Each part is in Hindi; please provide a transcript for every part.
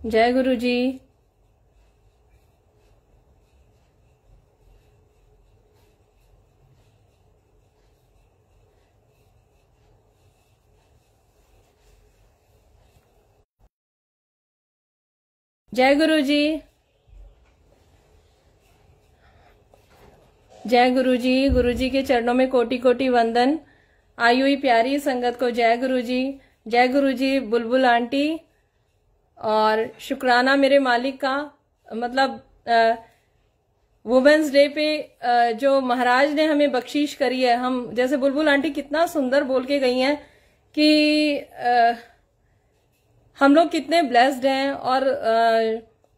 जय गुरु जी। जय गुरु जी। जय गुरु जी। गुरु जी के चरणों में कोटि कोटि वंदन। आई हुई प्यारी संगत को जय गुरु जी। जय गुरु जी। बुलबुल आंटी और शुक्राना मेरे मालिक का। मतलब वुमेन्स डे पे जो महाराज ने हमें बख्शीश करी है, हम जैसे बुलबुल आंटी कितना सुंदर बोल के गई हैं कि हम लोग कितने ब्लेस्ड हैं और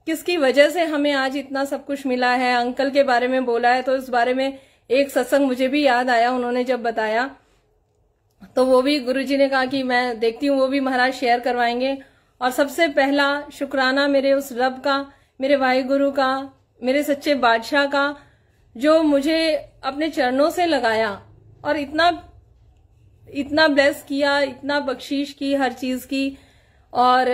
किसकी वजह से हमें आज इतना सब कुछ मिला है। अंकल के बारे में बोला है तो इस बारे में एक सत्संग मुझे भी याद आया, उन्होंने जब बताया तो वो भी गुरुजी ने कहा कि मैं देखती हूँ, वो भी महाराज शेयर करवाएंगे। और सबसे पहला शुक्राना मेरे उस रब का, मेरे वाहिगुरु का, मेरे सच्चे बादशाह का, जो मुझे अपने चरणों से लगाया और इतना इतना ब्लेस किया, इतना बख्शीश की हर चीज की। और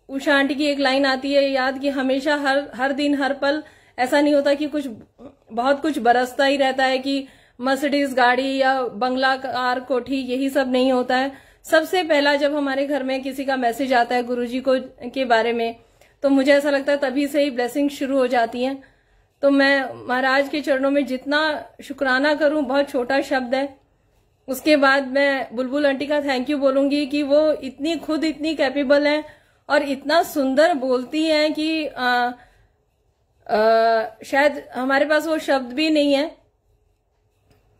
उषा आंटी की एक लाइन आती है याद कि हमेशा हर दिन हर पल ऐसा नहीं होता कि बहुत कुछ बरसता ही रहता है कि मर्सिडीज गाड़ी या बंगला कार कोठी, यही सब नहीं होता है। सबसे पहला जब हमारे घर में किसी का मैसेज आता है गुरुजी को के बारे में, तो मुझे ऐसा लगता है तभी से ही ब्लेसिंग शुरू हो जाती हैं। तो मैं महाराज के चरणों में जितना शुक्राना करूं बहुत छोटा शब्द है। उसके बाद मैं बुलबुल आंटी का थैंक यू बोलूंगी कि वो खुद इतनी कैपेबल हैं और इतना सुंदर बोलती हैं कि शायद हमारे पास वो शब्द भी नहीं है,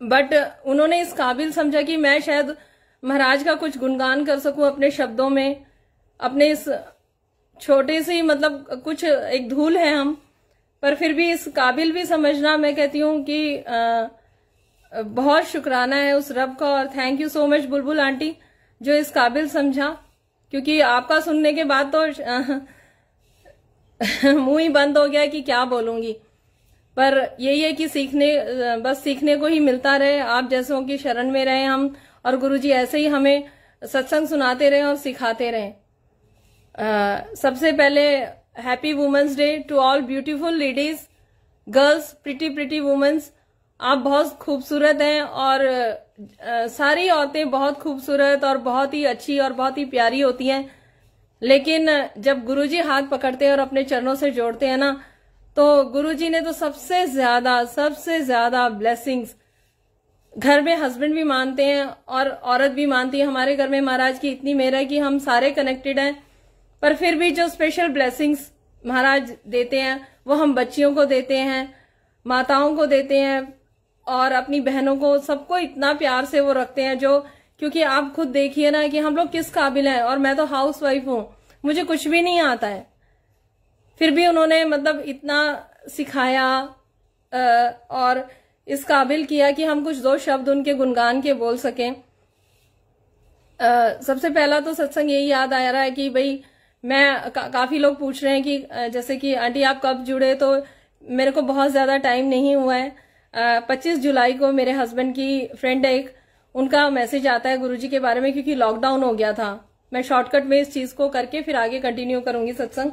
बट उन्होंने इस काबिल समझा कि मैं शायद महाराज का कुछ गुणगान कर सकूं अपने शब्दों में। अपने इस छोटे सी, मतलब कुछ एक धूल है हम, पर फिर भी इस काबिल भी समझना, मैं कहती हूँ कि बहुत शुक्राना है उस रब का। और thank you so much Bulbul aunty जो इस काबिल समझा, क्योंकि आपका सुनने के बाद तो मुंह ही बंद हो गया कि क्या बोलूंगी। पर यही है कि बस सीखने को ही मिलता रहे। आप जैसों की शरण में रहे हम, और गुरुजी ऐसे ही हमें सत्संग सुनाते रहे और सिखाते रहे। सबसे पहले happy women's day to all beautiful ladies, girls, pretty womens. आप बहुत खूबसूरत हैं और सारी औरतें बहुत खूबसूरत और बहुत ही अच्छी और बहुत ही प्यारी होती हैं। लेकिन जब गुरुजी हाथ पकड़ते हैं और अपने चरणों से जोड़ते हैं ना, तो गुरुजी ने तो सबसे ज्यादा ब्लेसिंग्स घर में हस्बैंड भी मानते हैं और औरत भी मानती है। हमारे घर में महाराज की इतनी मेहर है कि हम सारे कनेक्टेड हैं, पर फिर भी जो स्पेशल ब्लेसिंग्स महाराज देते हैं वो हम बच्चियों को देते हैं, माताओं को देते हैं और अपनी बहनों को, सबको इतना प्यार से वो रखते हैं। जो क्योंकि आप खुद देखिए ना कि हम लोग किस काबिल हैं। और मैं तो हाउस वाइफ हूं, मुझे कुछ भी नहीं आता है, फिर भी उन्होंने मतलब इतना सिखाया और इस काबिल किया कि हम कुछ दो शब्द उनके गुणगान के बोल सकें। सबसे पहला तो सत्संग यही याद आ रहा है कि भाई मैं काफी लोग पूछ रहे हैं कि जैसे कि आंटी आप कब जुड़े, तो मेरे को बहुत ज्यादा टाइम नहीं हुआ है। 25 जुलाई को मेरे हस्बैंड की फ्रेंड है एक, उनका मैसेज आता है गुरुजी के बारे में, क्योंकि लॉकडाउन हो गया था। मैं शॉर्टकट में इस चीज को करके फिर आगे कंटिन्यू करूंगी सत्संग।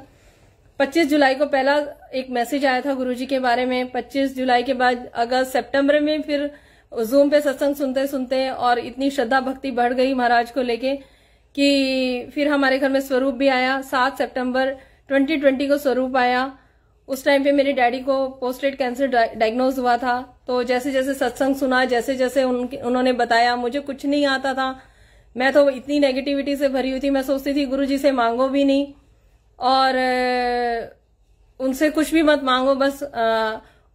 25 जुलाई को पहला एक मैसेज आया था गुरुजी के बारे में। 25 जुलाई के बाद अगस्त सितंबर में फिर जूम पे सत्संग सुनते सुनते और इतनी श्रद्धा भक्ति बढ़ गई महाराज को लेके कि फिर हमारे घर में स्वरूप भी आया। 7 सितंबर 2020 को स्वरूप आया। उस टाइम पे मेरे डैडी को पोस्टेड कैंसर डायग्नोज हुआ था। तो जैसे जैसे सत्संग सुना, जैसे जैसे उन्होंने बताया, मुझे कुछ नहीं आता था। मैं तो इतनी नेगेटिविटी से भरी हुई थी, मैं सोचती थी गुरुजी से मांगो भी नहीं और उनसे कुछ भी मत मांगो, बस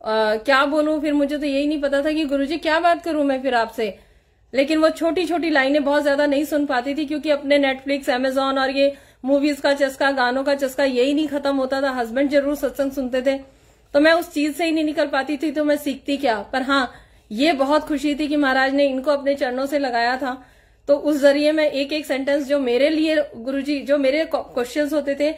क्या बोलूं। फिर मुझे तो यही नहीं पता था कि गुरुजी क्या बात करूं मैं फिर आपसे। लेकिन वो छोटी छोटी लाइनें बहुत ज्यादा नहीं सुन पाती थी, क्योंकि अपने नेटफ्लिक्स, अमेजॉन और ये मूवीज का चस्का, गानों का चस्का यही नहीं खत्म होता था। हस्बैंड जरूर सत्संग सुनते थे, तो मैं उस चीज से ही नहीं निकल पाती थी, तो मैं सीखती क्या। पर हाँ, ये बहुत खुशी थी कि महाराज ने इनको अपने चरणों से लगाया था। तो उस जरिए मैं एक एक सेंटेंस जो मेरे लिए गुरुजी, जो मेरे क्वेश्चंस होते थे,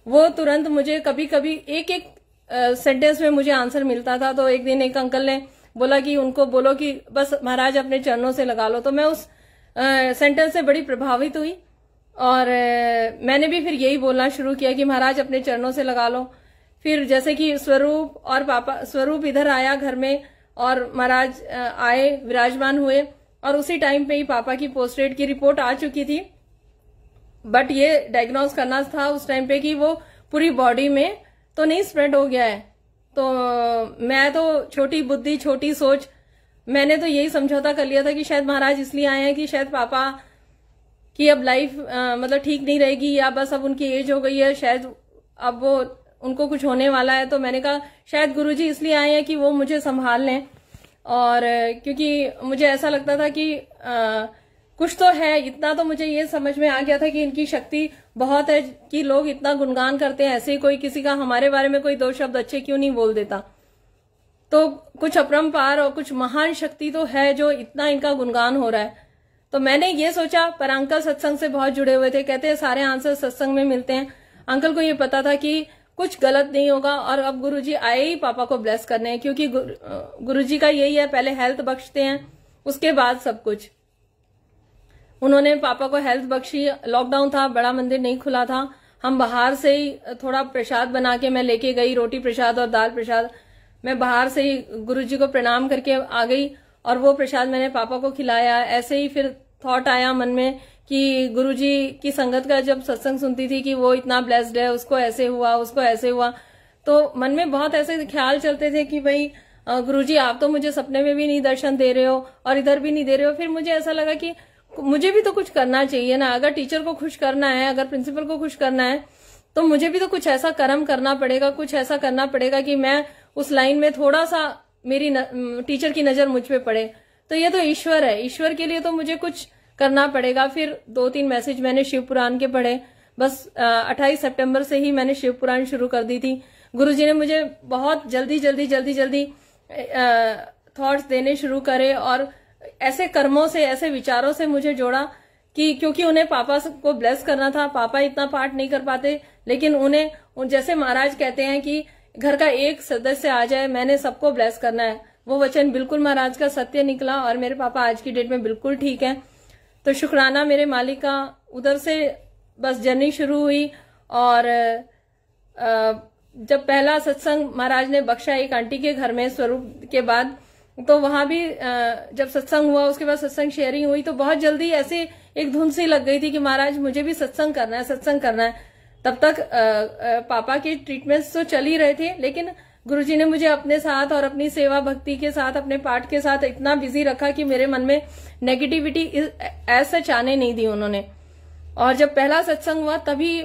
वो तुरंत मुझे कभी कभी एक एक सेंटेंस में मुझे आंसर मिलता था। तो एक दिन एक अंकल ने बोला कि उनको बोलो कि बस महाराज अपने चरणों से लगा लो। तो मैं उस सेंटेंस से बड़ी प्रभावित हुई और मैंने भी फिर यही बोलना शुरू किया कि महाराज अपने चरणों से लगा लो। फिर जैसे कि स्वरूप और पापा, स्वरूप इधर आया घर में और महाराज आए, विराजमान हुए, और उसी टाइम पे ही पापा की पोस्टडेट की रिपोर्ट आ चुकी थी। बट ये डायग्नोज करना था उस टाइम पे कि वो पूरी बॉडी में तो नहीं स्प्रेड हो गया है। तो मैं तो छोटी बुद्धि, छोटी सोच, मैंने तो यही समझौता कर लिया था कि शायद महाराज इसलिए आए हैं कि शायद पापा की अब लाइफ मतलब ठीक नहीं रहेगी, या बस अब उनकी एज हो गई है, शायद अब वो उनको कुछ होने वाला है। तो मैंने कहा शायद गुरुजी इसलिए आए हैं कि वो मुझे संभाल लें। और क्योंकि मुझे ऐसा लगता था कि कुछ तो है, इतना तो मुझे ये समझ में आ गया था कि इनकी शक्ति बहुत है कि लोग इतना गुणगान करते हैं, ऐसे ही कोई किसी का हमारे बारे में कोई 2 शब्द अच्छे क्यों नहीं बोल देता। तो कुछ अपरंपार और कुछ महान शक्ति तो है जो इतना इनका गुणगान हो रहा है। तो मैंने ये सोचा, पर अंकल सत्संग से बहुत जुड़े हुए थे, कहते हैं सारे आंसर सत्संग में मिलते हैं। अंकल को ये पता था कि कुछ गलत नहीं होगा, और अब गुरुजी आए ही पापा को ब्लेस करने हैं, क्योंकि गुरुजी का यही है, पहले हेल्थ बख्शते हैं, उसके बाद सब कुछ। उन्होंने पापा को हेल्थ बख्शी। लॉकडाउन था, बड़ा मंदिर नहीं खुला था, हम बाहर से ही थोड़ा प्रसाद बना के मैं लेके गई, रोटी प्रसाद और दाल प्रसाद। मैं बाहर से ही गुरुजी को प्रणाम करके आ गई और वो प्रसाद मैंने पापा को खिलाया। ऐसे ही फिर थॉट आया मन में कि गुरुजी की संगत का जब सत्संग सुनती थी कि वो इतना ब्लेस्ड है, उसको ऐसे हुआ, उसको ऐसे हुआ, तो मन में बहुत ऐसे ख्याल चलते थे कि भाई गुरुजी आप तो मुझे सपने में भी नहीं दर्शन दे रहे हो और इधर भी नहीं दे रहे हो। फिर मुझे ऐसा लगा कि मुझे भी तो कुछ करना चाहिए ना, अगर टीचर को खुश करना है, अगर प्रिंसिपल को खुश करना है, तो मुझे भी तो कुछ ऐसा कर्म करना पड़ेगा, कुछ ऐसा करना पड़ेगा कि मैं उस लाइन में थोड़ा सा मेरी टीचर की नजर मुझ पे पड़े। तो ये तो ईश्वर है, ईश्वर के लिए तो मुझे कुछ करना पड़ेगा। फिर 2-3 मैसेज मैंने शिव पुराण के पढ़े। बस 28 सितंबर से ही मैंने शिव पुराण शुरू कर दी थी। गुरुजी ने मुझे बहुत जल्दी थॉट्स देने शुरू करे और ऐसे कर्मों से, ऐसे विचारों से मुझे जोड़ा कि क्योंकि उन्हें पापा को ब्लेस करना था। पापा इतना पाठ नहीं कर पाते, लेकिन उन्हें जैसे महाराज कहते हैं कि घर का एक सदस्य आ जाए, मैंने सबको ब्लेस करना है। वो वचन बिल्कुल महाराज का सत्य निकला और मेरे पापा आज की डेट में बिल्कुल ठीक है। तो शुक्राना मेरे मालिक का। उधर से बस जर्नी शुरू हुई। और जब पहला सत्संग महाराज ने बख्शा एक आंटी के घर में स्वरूप के बाद, तो वहां भी जब सत्संग हुआ, उसके बाद सत्संग शेयरिंग हुई, तो बहुत जल्दी ऐसे एक धुन सी लग गई थी कि महाराज मुझे भी सत्संग करना है, सत्संग करना है। तब तक पापा के ट्रीटमेंट्स तो चल ही रहे थे, लेकिन गुरुजी ने मुझे अपने साथ और अपनी सेवा भक्ति के साथ, अपने पाठ के साथ इतना बिजी रखा कि मेरे मन में नेगेटिविटी एज सच आने नहीं दी उन्होंने। और जब पहला सत्संग हुआ तभी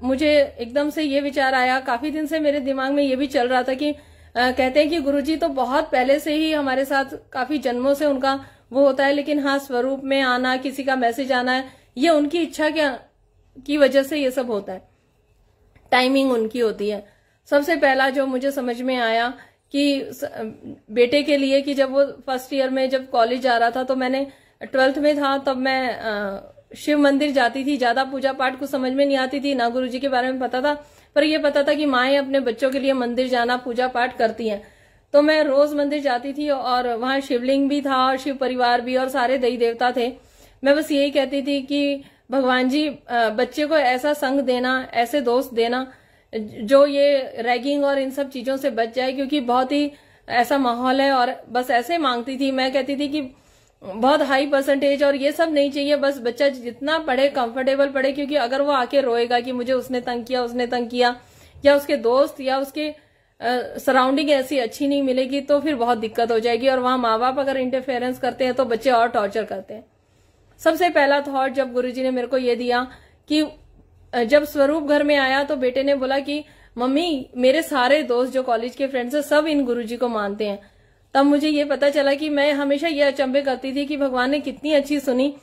मुझे एकदम से ये विचार आया, काफी दिन से मेरे दिमाग में ये भी चल रहा था कि कहते हैं कि गुरुजी तो बहुत पहले से ही हमारे साथ, काफी जन्मों से उनका वो होता है, लेकिन हाँ स्वरूप में आना, किसी का मैसेज आना है, ये उनकी इच्छा की वजह से ये सब होता है, टाइमिंग उनकी होती है। सबसे पहला जो मुझे समझ में आया कि बेटे के लिए, कि जब वो फर्स्ट ईयर में जब कॉलेज जा रहा था, तो मैंने 12th में था, तब मैं शिव मंदिर जाती थी। ज्यादा पूजा पाठ कुछ समझ में नहीं आती थी, ना गुरुजी के बारे में पता था, पर ये पता था कि माएं अपने बच्चों के लिए मंदिर जाना, पूजा पाठ करती हैं। तो मैं रोज मंदिर जाती थी और वहां शिवलिंग भी था और शिव परिवार भी और सारे देवी देवता थे। मैं बस यही कहती थी कि भगवान जी बच्चे को ऐसा संग देना, ऐसे दोस्त देना जो ये रैगिंग और इन सब चीजों से बच जाए, क्योंकि बहुत ही ऐसा माहौल है। और बस ऐसे मांगती थी, मैं कहती थी कि बहुत हाई परसेंटेज और ये सब नहीं चाहिए, बस बच्चा जितना पढ़े कंफर्टेबल पढ़े, क्योंकि अगर वो आके रोएगा कि मुझे उसने तंग किया, उसने तंग किया, या उसके दोस्त या उसके सराउंडिंग ऐसी अच्छी नहीं मिलेगी, तो फिर बहुत दिक्कत हो जाएगी। और वहां माँ बाप अगर इंटरफेरेंस करते हैं तो बच्चे और टॉर्चर करते हैं। सबसे पहला थॉट जब गुरुजी ने मेरे को ये दिया कि जब स्वरूप घर में आया तो बेटे ने बोला कि मम्मी मेरे सारे दोस्त जो कॉलेज के फ्रेंड्स हैं सब इन गुरुजी को मानते हैं। तब मुझे ये पता चला कि मैं हमेशा ये अचंभे करती थी कि भगवान ने कितनी अच्छी सुनी।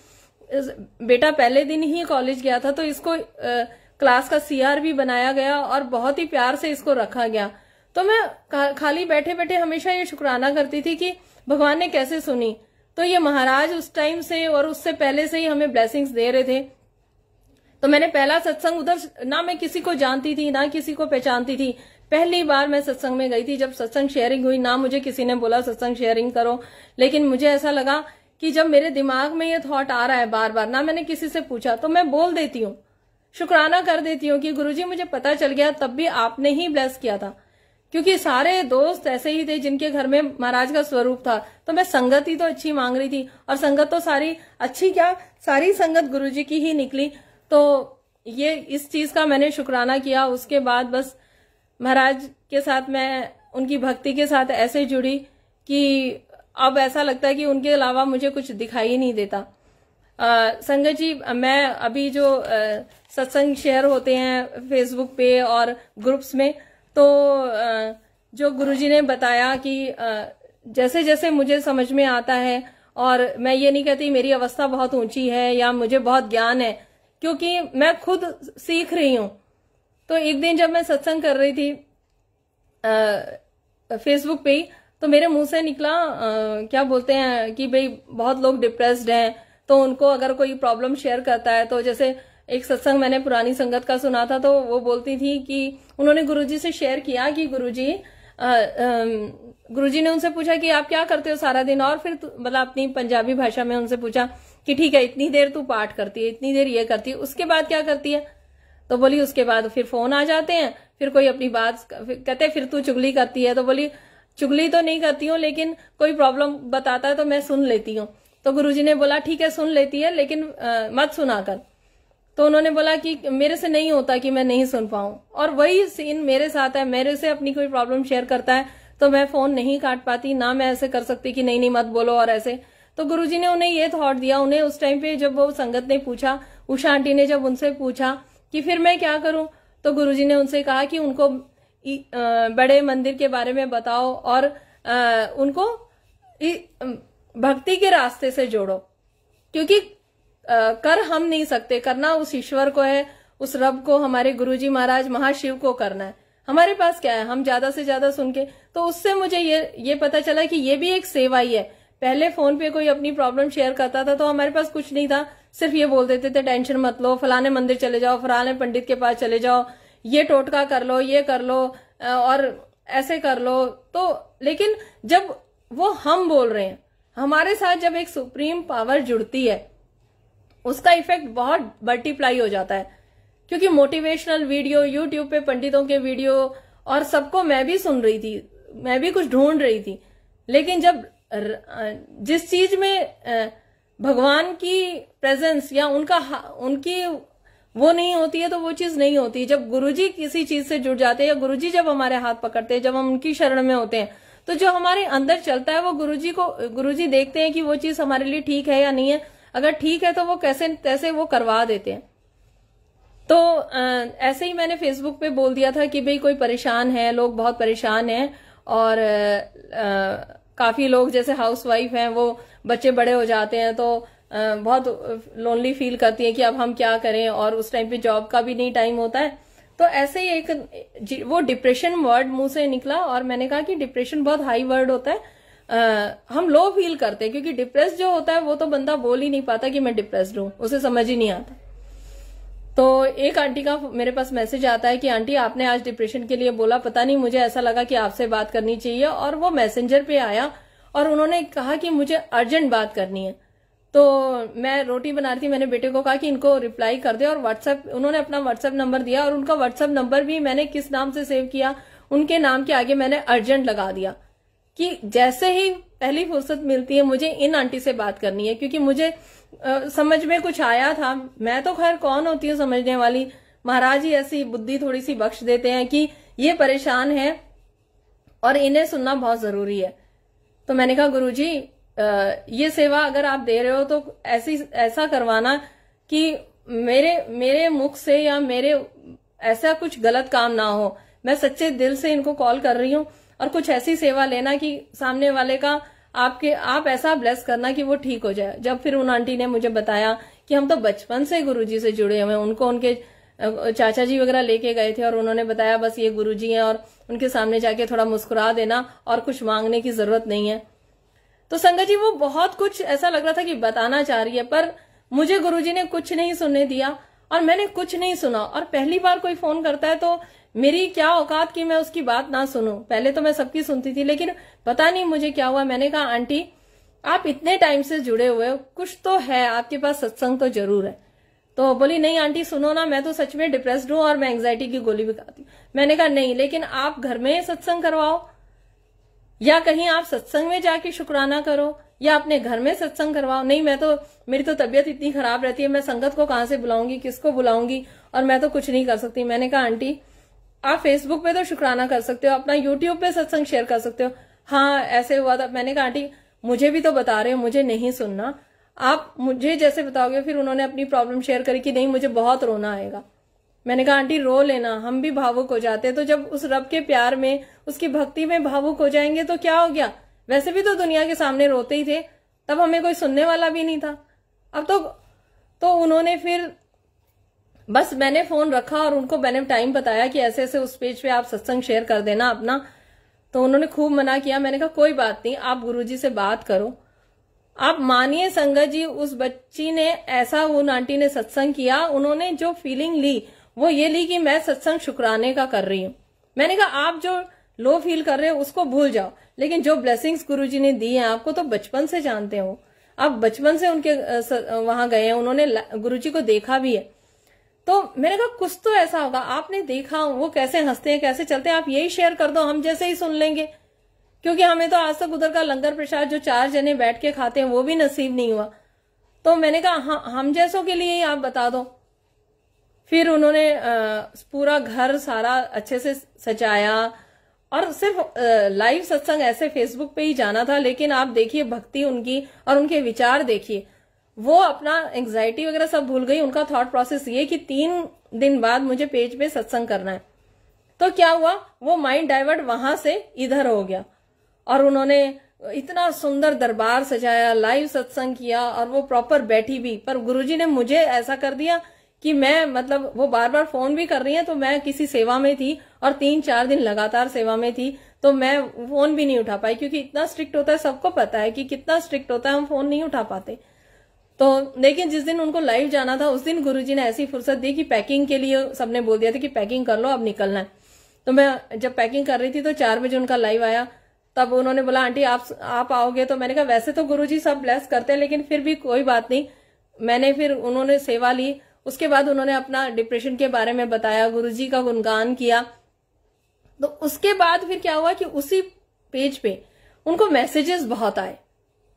बेटा पहले दिन ही कॉलेज गया था तो इसको क्लास का सीआर भी बनाया गया और बहुत ही प्यार से इसको रखा गया। तो मैं खाली बैठे बैठे हमेशा ये शुक्राना करती थी कि भगवान ने कैसे सुनी। तो ये महाराज उस टाइम से और उससे पहले से ही हमें ब्लेसिंग्स दे रहे थे। तो मैंने पहला सत्संग उधर, ना मैं किसी को जानती थी ना किसी को पहचानती थी, पहली बार मैं सत्संग में गई थी। जब सत्संग शेयरिंग हुई, ना मुझे किसी ने बोला सत्संग शेयरिंग करो, लेकिन मुझे ऐसा लगा कि जब मेरे दिमाग में ये थॉट आ रहा है बार बार, ना मैंने किसी से पूछा, तो मैं बोल देती हूँ, शुक्राना कर देती हूँ कि गुरुजी मुझे पता चल गया, तब भी आपने ही ब्लेस किया था, क्योंकि सारे दोस्त ऐसे ही थे जिनके घर में महाराज का स्वरूप था। तो मैं संगत ही तो अच्छी मांग रही थी, और संगत तो सारी अच्छी क्या, सारी संगत गुरुजी की ही निकली। तो ये इस चीज का मैंने शुक्राना किया। उसके बाद बस महाराज के साथ मैं उनकी भक्ति के साथ ऐसे जुड़ी कि अब ऐसा लगता है कि उनके अलावा मुझे कुछ दिखाई ही नहीं देता। संगत जी, मैं अभी जो सत्संग शेयर होते हैं फेसबुक पे और ग्रुप्स में, तो जो गुरुजी ने बताया कि जैसे जैसे मुझे समझ में आता है, और मैं ये नहीं कहती मेरी अवस्था बहुत ऊंची है या मुझे बहुत ज्ञान है, क्योंकि मैं खुद सीख रही हूं। तो एक दिन जब मैं सत्संग कर रही थी फेसबुक पे ही, तो मेरे मुंह से निकला क्या बोलते हैं कि भाई बहुत लोग डिप्रेस्ड हैं, तो उनको अगर कोई प्रॉब्लम शेयर करता है, तो जैसे एक सत्संग मैंने पुरानी संगत का सुना था, तो वो बोलती थी कि उन्होंने गुरुजी से शेयर किया कि गुरुजी ने उनसे पूछा कि आप क्या करते हो सारा दिन, और फिर मतलब अपनी पंजाबी भाषा में उनसे पूछा कि ठीक है, इतनी देर तू पाठ करती है, इतनी देर ये करती है, उसके बाद क्या करती है? तो बोली उसके बाद फिर फोन आ जाते हैं, फिर कोई अपनी बात कहते फिर तू चुगली करती है। तो बोली चुगली तो नहीं करती हूँ, लेकिन कोई प्रॉब्लम बताता है तो मैं सुन लेती हूँ। तो गुरुजी ने बोला ठीक है सुन लेती है, लेकिन मत सुना कर। तो उन्होंने बोला कि मेरे से नहीं होता कि मैं नहीं सुन पाऊं, और वही सीन मेरे साथ है। मेरे से अपनी कोई प्रॉब्लम शेयर करता है तो मैं फोन नहीं काट पाती, ना मैं ऐसे कर सकती कि नहीं मत बोलो और ऐसे। तो गुरुजी ने उन्हें ये थॉट दिया, उन्हें उस टाइम पे जब वो संगत ने पूछा, उषा आंटी ने जब उनसे पूछा कि फिर मैं क्या करूं, तो गुरुजी ने उनसे कहा कि उनको बड़े मंदिर के बारे में बताओ और उनको भक्ति के रास्ते से जोड़ो, क्योंकि कर हम नहीं सकते, करना उस ईश्वर को है, उस रब को, हमारे गुरुजी महाराज महाशिव को करना है। हमारे पास क्या है, हम ज्यादा से ज्यादा सुन के। तो उससे मुझे ये पता चला कि ये भी एक सेवा ही है। पहले फोन पे कोई अपनी प्रॉब्लम शेयर करता था तो हमारे पास कुछ नहीं था, सिर्फ ये बोल देते थे टेंशन मत लो, फलाने मंदिर चले जाओ, फलाने पंडित के पास चले जाओ, ये टोटका कर लो, ये कर लो और ऐसे कर लो। तो लेकिन जब वो हम बोल रहे हैं, हमारे साथ जब एक सुप्रीम पावर जुड़ती है, उसका इफेक्ट बहुत मल्टीप्लाई हो जाता है। क्योंकि मोटिवेशनल वीडियो, यूट्यूब पे पंडितों के वीडियो और सबको मैं भी सुन रही थी, मैं भी कुछ ढूंढ रही थी, लेकिन जब जिस चीज में भगवान की प्रेजेंस या उनकी वो नहीं होती है, तो वो चीज नहीं होती। जब गुरुजी किसी चीज से जुड़ जाते हैं या गुरुजी जब हमारे हाथ पकड़ते हैं, जब हम उनकी शरण में होते हैं, तो जो हमारे अंदर चलता है वो गुरुजी देखते हैं कि वो चीज हमारे लिए ठीक है या नहीं है। अगर ठीक है तो वो कैसे वो करवा देते हैं। तो ऐसे ही मैंने फेसबुक पे बोल दिया था कि भाई कोई परेशान है, लोग बहुत परेशान हैं, और काफी लोग जैसे हाउसवाइफ हैं, वो बच्चे बड़े हो जाते हैं तो बहुत लोनली फील करती है कि अब हम क्या करें, और उस टाइम पे जॉब का भी नहीं टाइम होता है। तो ऐसे ही एक वो डिप्रेशन वर्ड मुंह से निकला, और मैंने कहा कि डिप्रेशन बहुत हाई वर्ड होता है, हम लो फील करते हैं, क्योंकि डिप्रेस जो होता है वो तो बंदा बोल ही नहीं पाता कि मैं डिप्रेस्ड हूं, उसे समझ ही नहीं आता। तो एक आंटी का मेरे पास मैसेज आता है कि आंटी आपने आज डिप्रेशन के लिए बोला, पता नहीं मुझे ऐसा लगा कि आपसे बात करनी चाहिए, और वो मैसेंजर पे आया और उन्होंने कहा कि मुझे अर्जेंट बात करनी है। तो मैं रोटी बना रही थी, मैंने बेटे को कहा कि इनको रिप्लाई कर दे, और व्हाट्सएप, उन्होंने अपना व्हाट्सएप नंबर दिया, और उनका व्हाट्सएप नंबर भी मैंने किस नाम से सेव किया, उनके नाम के आगे मैंने अर्जेंट लगा दिया कि जैसे ही पहली फुर्सत मिलती है मुझे इन आंटी से बात करनी है। क्योंकि मुझे समझ में कुछ आया था, मैं तो खैर कौन होती हूँ समझने वाली, महाराज ही ऐसी बुद्धि थोड़ी सी बख्श देते हैं कि ये परेशान है और इन्हें सुनना बहुत जरूरी है। तो मैंने कहा गुरुजी ये सेवा अगर आप दे रहे हो तो ऐसा करवाना कि मेरे मुख से या मेरे ऐसा कुछ गलत काम ना हो। मैं सच्चे दिल से इनको कॉल कर रही हूँ, और कुछ ऐसी सेवा लेना कि सामने वाले का आप ऐसा ब्लेस करना कि वो ठीक हो जाए। जब फिर उन आंटी ने मुझे बताया कि हम तो बचपन से गुरुजी से जुड़े हुए हैं, उनको उनके चाचा जी वगैरह लेके गए थे और उन्होंने बताया बस ये गुरुजी हैं और उनके सामने जाके थोड़ा मुस्कुरा देना और कुछ मांगने की जरूरत नहीं है। तो संगत जी वो बहुत कुछ ऐसा लग रहा था कि बताना चाह रही है, पर मुझे गुरुजी ने कुछ नहीं सुनने दिया और मैंने कुछ नहीं सुना। और पहली बार कोई फोन करता है तो मेरी क्या औकात कि मैं उसकी बात ना सुनूं। पहले तो मैं सबकी सुनती थी, लेकिन पता नहीं मुझे क्या हुआ। मैंने कहा आंटी आप इतने टाइम से जुड़े हुए हो, कुछ तो है आपके पास, सत्संग तो जरूर है। तो बोली नहीं आंटी सुनो ना, मैं तो सच में डिप्रेस्ड हूं और मैं एंग्जाइटी की गोली भी खाती हूँ। मैंने कहा नहीं, लेकिन आप घर में सत्संग करवाओ, या कहीं आप सत्संग में जाके शुक्राना करो, या अपने घर में सत्संग करवाओ। नहीं मेरी तो तबीयत इतनी खराब रहती है, मैं संगत को कहां से बुलाऊंगी, किसको बुलाऊंगी, और मैं तो कुछ नहीं कर सकती। मैंने कहा आंटी आप फेसबुक पे तो शुक्राना कर सकते हो, अपना यूट्यूब पे सत्संग शेयर कर सकते हो। हाँ ऐसे हुआ था। मैंने कहा आंटी मुझे भी तो बता रहे हो, मुझे नहीं सुनना, आप मुझे जैसे बताओगे। फिर उन्होंने अपनी प्रॉब्लम शेयर करी कि नहीं मुझे बहुत रोना आएगा। मैंने कहा आंटी रो लेना, हम भी भावुक हो जाते हैं, तो जब उस रब के प्यार में, उसकी भक्ति में भावुक हो जाएंगे तो क्या हो गया, वैसे भी तो दुनिया के सामने रोते ही थे, तब हमें कोई सुनने वाला भी नहीं था। अब तो उन्होंने फिर बस मैंने फोन रखा और उनको मैंने टाइम बताया कि ऐसे ऐसे उस पेज पे आप सत्संग शेयर कर देना अपना। तो उन्होंने खूब मना किया। मैंने कहा कोई बात नहीं, आप गुरुजी से बात करो। आप मानिए संगत जी, उस बच्ची ने ऐसा, उन आंटी ने सत्संग किया, उन्होंने जो फीलिंग ली वो ये ली कि मैं सत्संग शुक्राने का कर रही हूं। मैंने कहा आप जो लो फील कर रहे हो उसको भूल जाओ, लेकिन जो ब्लेसिंग्स गुरुजी ने दी हैं आपको तो बचपन से जानते हो, आप बचपन से उनके वहां गए हैं, उन्होंने गुरुजी को देखा भी है। तो मैंने कहा कुछ तो ऐसा होगा, आपने देखा वो कैसे हंसते हैं, कैसे चलते हैं, आप यही शेयर कर दो, हम जैसे ही सुन लेंगे। क्योंकि हमें तो आज तक उधर का लंगर प्रसाद जो 4 जने बैठ के खाते हैं वो भी नसीब नहीं हुआ। तो मैंने कहा हम जैसों के लिए ही आप बता दो। फिर उन्होंने पूरा घर सारा अच्छे से सजाया, और सिर्फ लाइव सत्संग ऐसे फेसबुक पे ही जाना था, लेकिन आप देखिए भक्ति उनकी और उनके विचार देखिए, वो अपना एंग्जाइटी वगैरह सब भूल गई। उनका थॉट प्रोसेस ये कि 3 दिन बाद मुझे पेज पे सत्संग करना है। तो क्या हुआ, वो माइंड डाइवर्ट वहां से इधर हो गया, और उन्होंने इतना सुंदर दरबार सजाया, लाइव सत्संग किया, और वो प्रॉपर बैठी भी। पर गुरुजी ने मुझे ऐसा कर दिया कि मैं, मतलब वो बार बार फोन भी कर रही है, तो मैं किसी सेवा में थी और 3-4 दिन लगातार सेवा में थी, तो मैं फोन भी नहीं उठा पाई, क्योंकि इतना स्ट्रिक्ट होता है, सबको पता है कि कितना स्ट्रिक्ट होता है, हम फोन नहीं उठा पाते। तो लेकिन जिस दिन उनको लाइव जाना था उस दिन गुरुजी ने ऐसी फुर्सत दी कि पैकिंग के लिए सबने बोल दिया था कि पैकिंग कर लो, अब निकलना है। तो मैं जब पैकिंग कर रही थी तो 4 बजे उनका लाइव आया। तब उन्होंने बोला आंटी आप आओगे? तो मैंने कहा वैसे तो गुरुजी सब ब्लेस करते हैं, लेकिन फिर भी कोई बात नहीं। मैंने फिर उन्होंने सेवा ली। उसके बाद उन्होंने अपना डिप्रेशन के बारे में बताया, गुरुजी का गुणगान किया। तो उसके बाद फिर क्या हुआ कि उसी पेज पे उनको मैसेजेस बहुत आए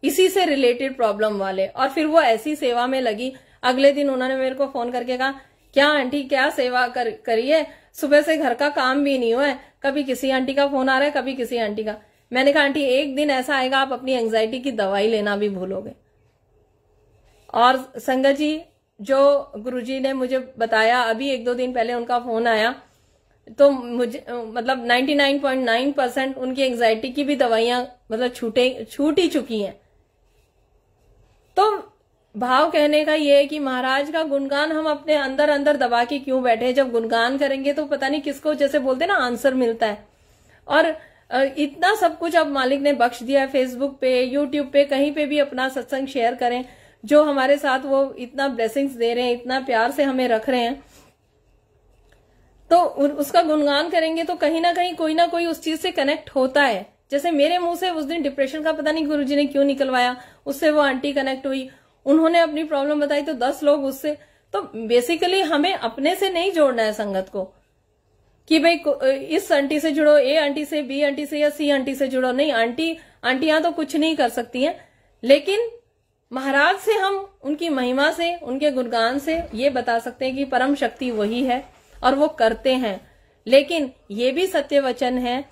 इसी से रिलेटेड प्रॉब्लम वाले, और फिर वो ऐसी सेवा में लगी। अगले दिन उन्होंने मेरे को फोन करके कहा क्या आंटी क्या सेवा करी है, सुबह से घर का काम भी नहीं हुआ है, कभी किसी आंटी का फोन आ रहा है, कभी किसी आंटी का। मैंने कहा आंटी एक दिन ऐसा आएगा आप अपनी एंग्जाइटी की दवाई लेना भी भूलोगे। और संगत जी, जो गुरुजी ने मुझे बताया, अभी 1-2 दिन पहले उनका फोन आया, तो मुझे मतलब 99.9% उनकी एंग्जाइटी की भी दवाइयां मतलब छूट ही चुकी हैं। तो भाव कहने का ये है कि महाराज का गुणगान हम अपने अंदर अंदर दबा के क्यों बैठे। जब गुणगान करेंगे तो पता नहीं किसको, जैसे बोलते ना, आंसर मिलता है। और इतना सब कुछ अब मालिक ने बख्श दिया है। फेसबुक पे, यूट्यूब पे, कहीं पे भी अपना सत्संग शेयर करें। जो हमारे साथ वो इतना ब्लेसिंग्स दे रहे हैं, इतना प्यार से हमें रख रहे हैं, तो उसका गुणगान करेंगे तो कहीं ना कहीं कोई ना कोई उस चीज से कनेक्ट होता है। जैसे मेरे मुंह से उस दिन डिप्रेशन का पता नहीं गुरुजी ने क्यों निकलवाया, उससे वो आंटी कनेक्ट हुई, उन्होंने अपनी प्रॉब्लम बताई तो 10 लोग उससे। तो बेसिकली हमें अपने से नहीं जोड़ना है संगत को कि भाई इस आंटी से जुड़ो, ए आंटी से, बी आंटी से या सी आंटी से जुड़ो। नहीं, आंटियां तो कुछ नहीं कर सकती हैं, लेकिन महाराज से हम उनकी महिमा से, उनके गुणगान से ये बता सकते हैं कि परम शक्ति वही है और वो करते हैं। लेकिन ये भी सत्य वचन है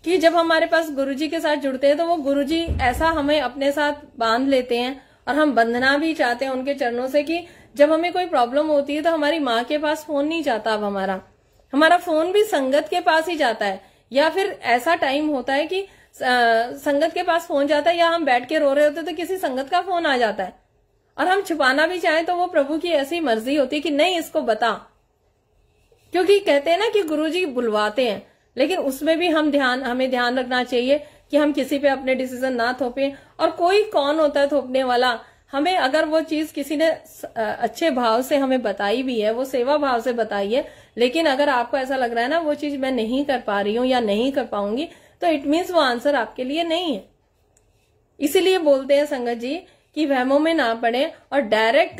कि जब हमारे पास गुरुजी के साथ जुड़ते हैं तो वो गुरुजी ऐसा हमें अपने साथ बांध लेते हैं, और हम बंधना भी चाहते हैं उनके चरणों से कि जब हमें कोई प्रॉब्लम होती है तो हमारी माँ के पास फोन नहीं जाता, अब हमारा फोन भी संगत के पास ही जाता है। या फिर ऐसा टाइम होता है कि संगत के पास फोन जाता है, या हम बैठ के रो रहे होते तो किसी संगत का फोन आ जाता है, और हम छुपाना भी चाहें तो वो प्रभु की ऐसी मर्जी होती है कि नहीं इसको बता। क्योंकि कहते हैं ना कि गुरुजी बुलवाते हैं, लेकिन उसमें भी हमें ध्यान रखना चाहिए कि हम किसी पे अपने डिसीजन ना थोपें। और कोई कौन होता है थोपने वाला, हमें अगर वो चीज किसी ने अच्छे भाव से हमें बताई भी है, वो सेवा भाव से बताई है, लेकिन अगर आपको ऐसा लग रहा है ना वो चीज मैं नहीं कर पा रही हूं या नहीं कर पाऊंगी, तो इट मीन्स वो आंसर आपके लिए नहीं है। इसीलिए बोलते हैं संगत जी कि वहमों में ना पड़े और डायरेक्ट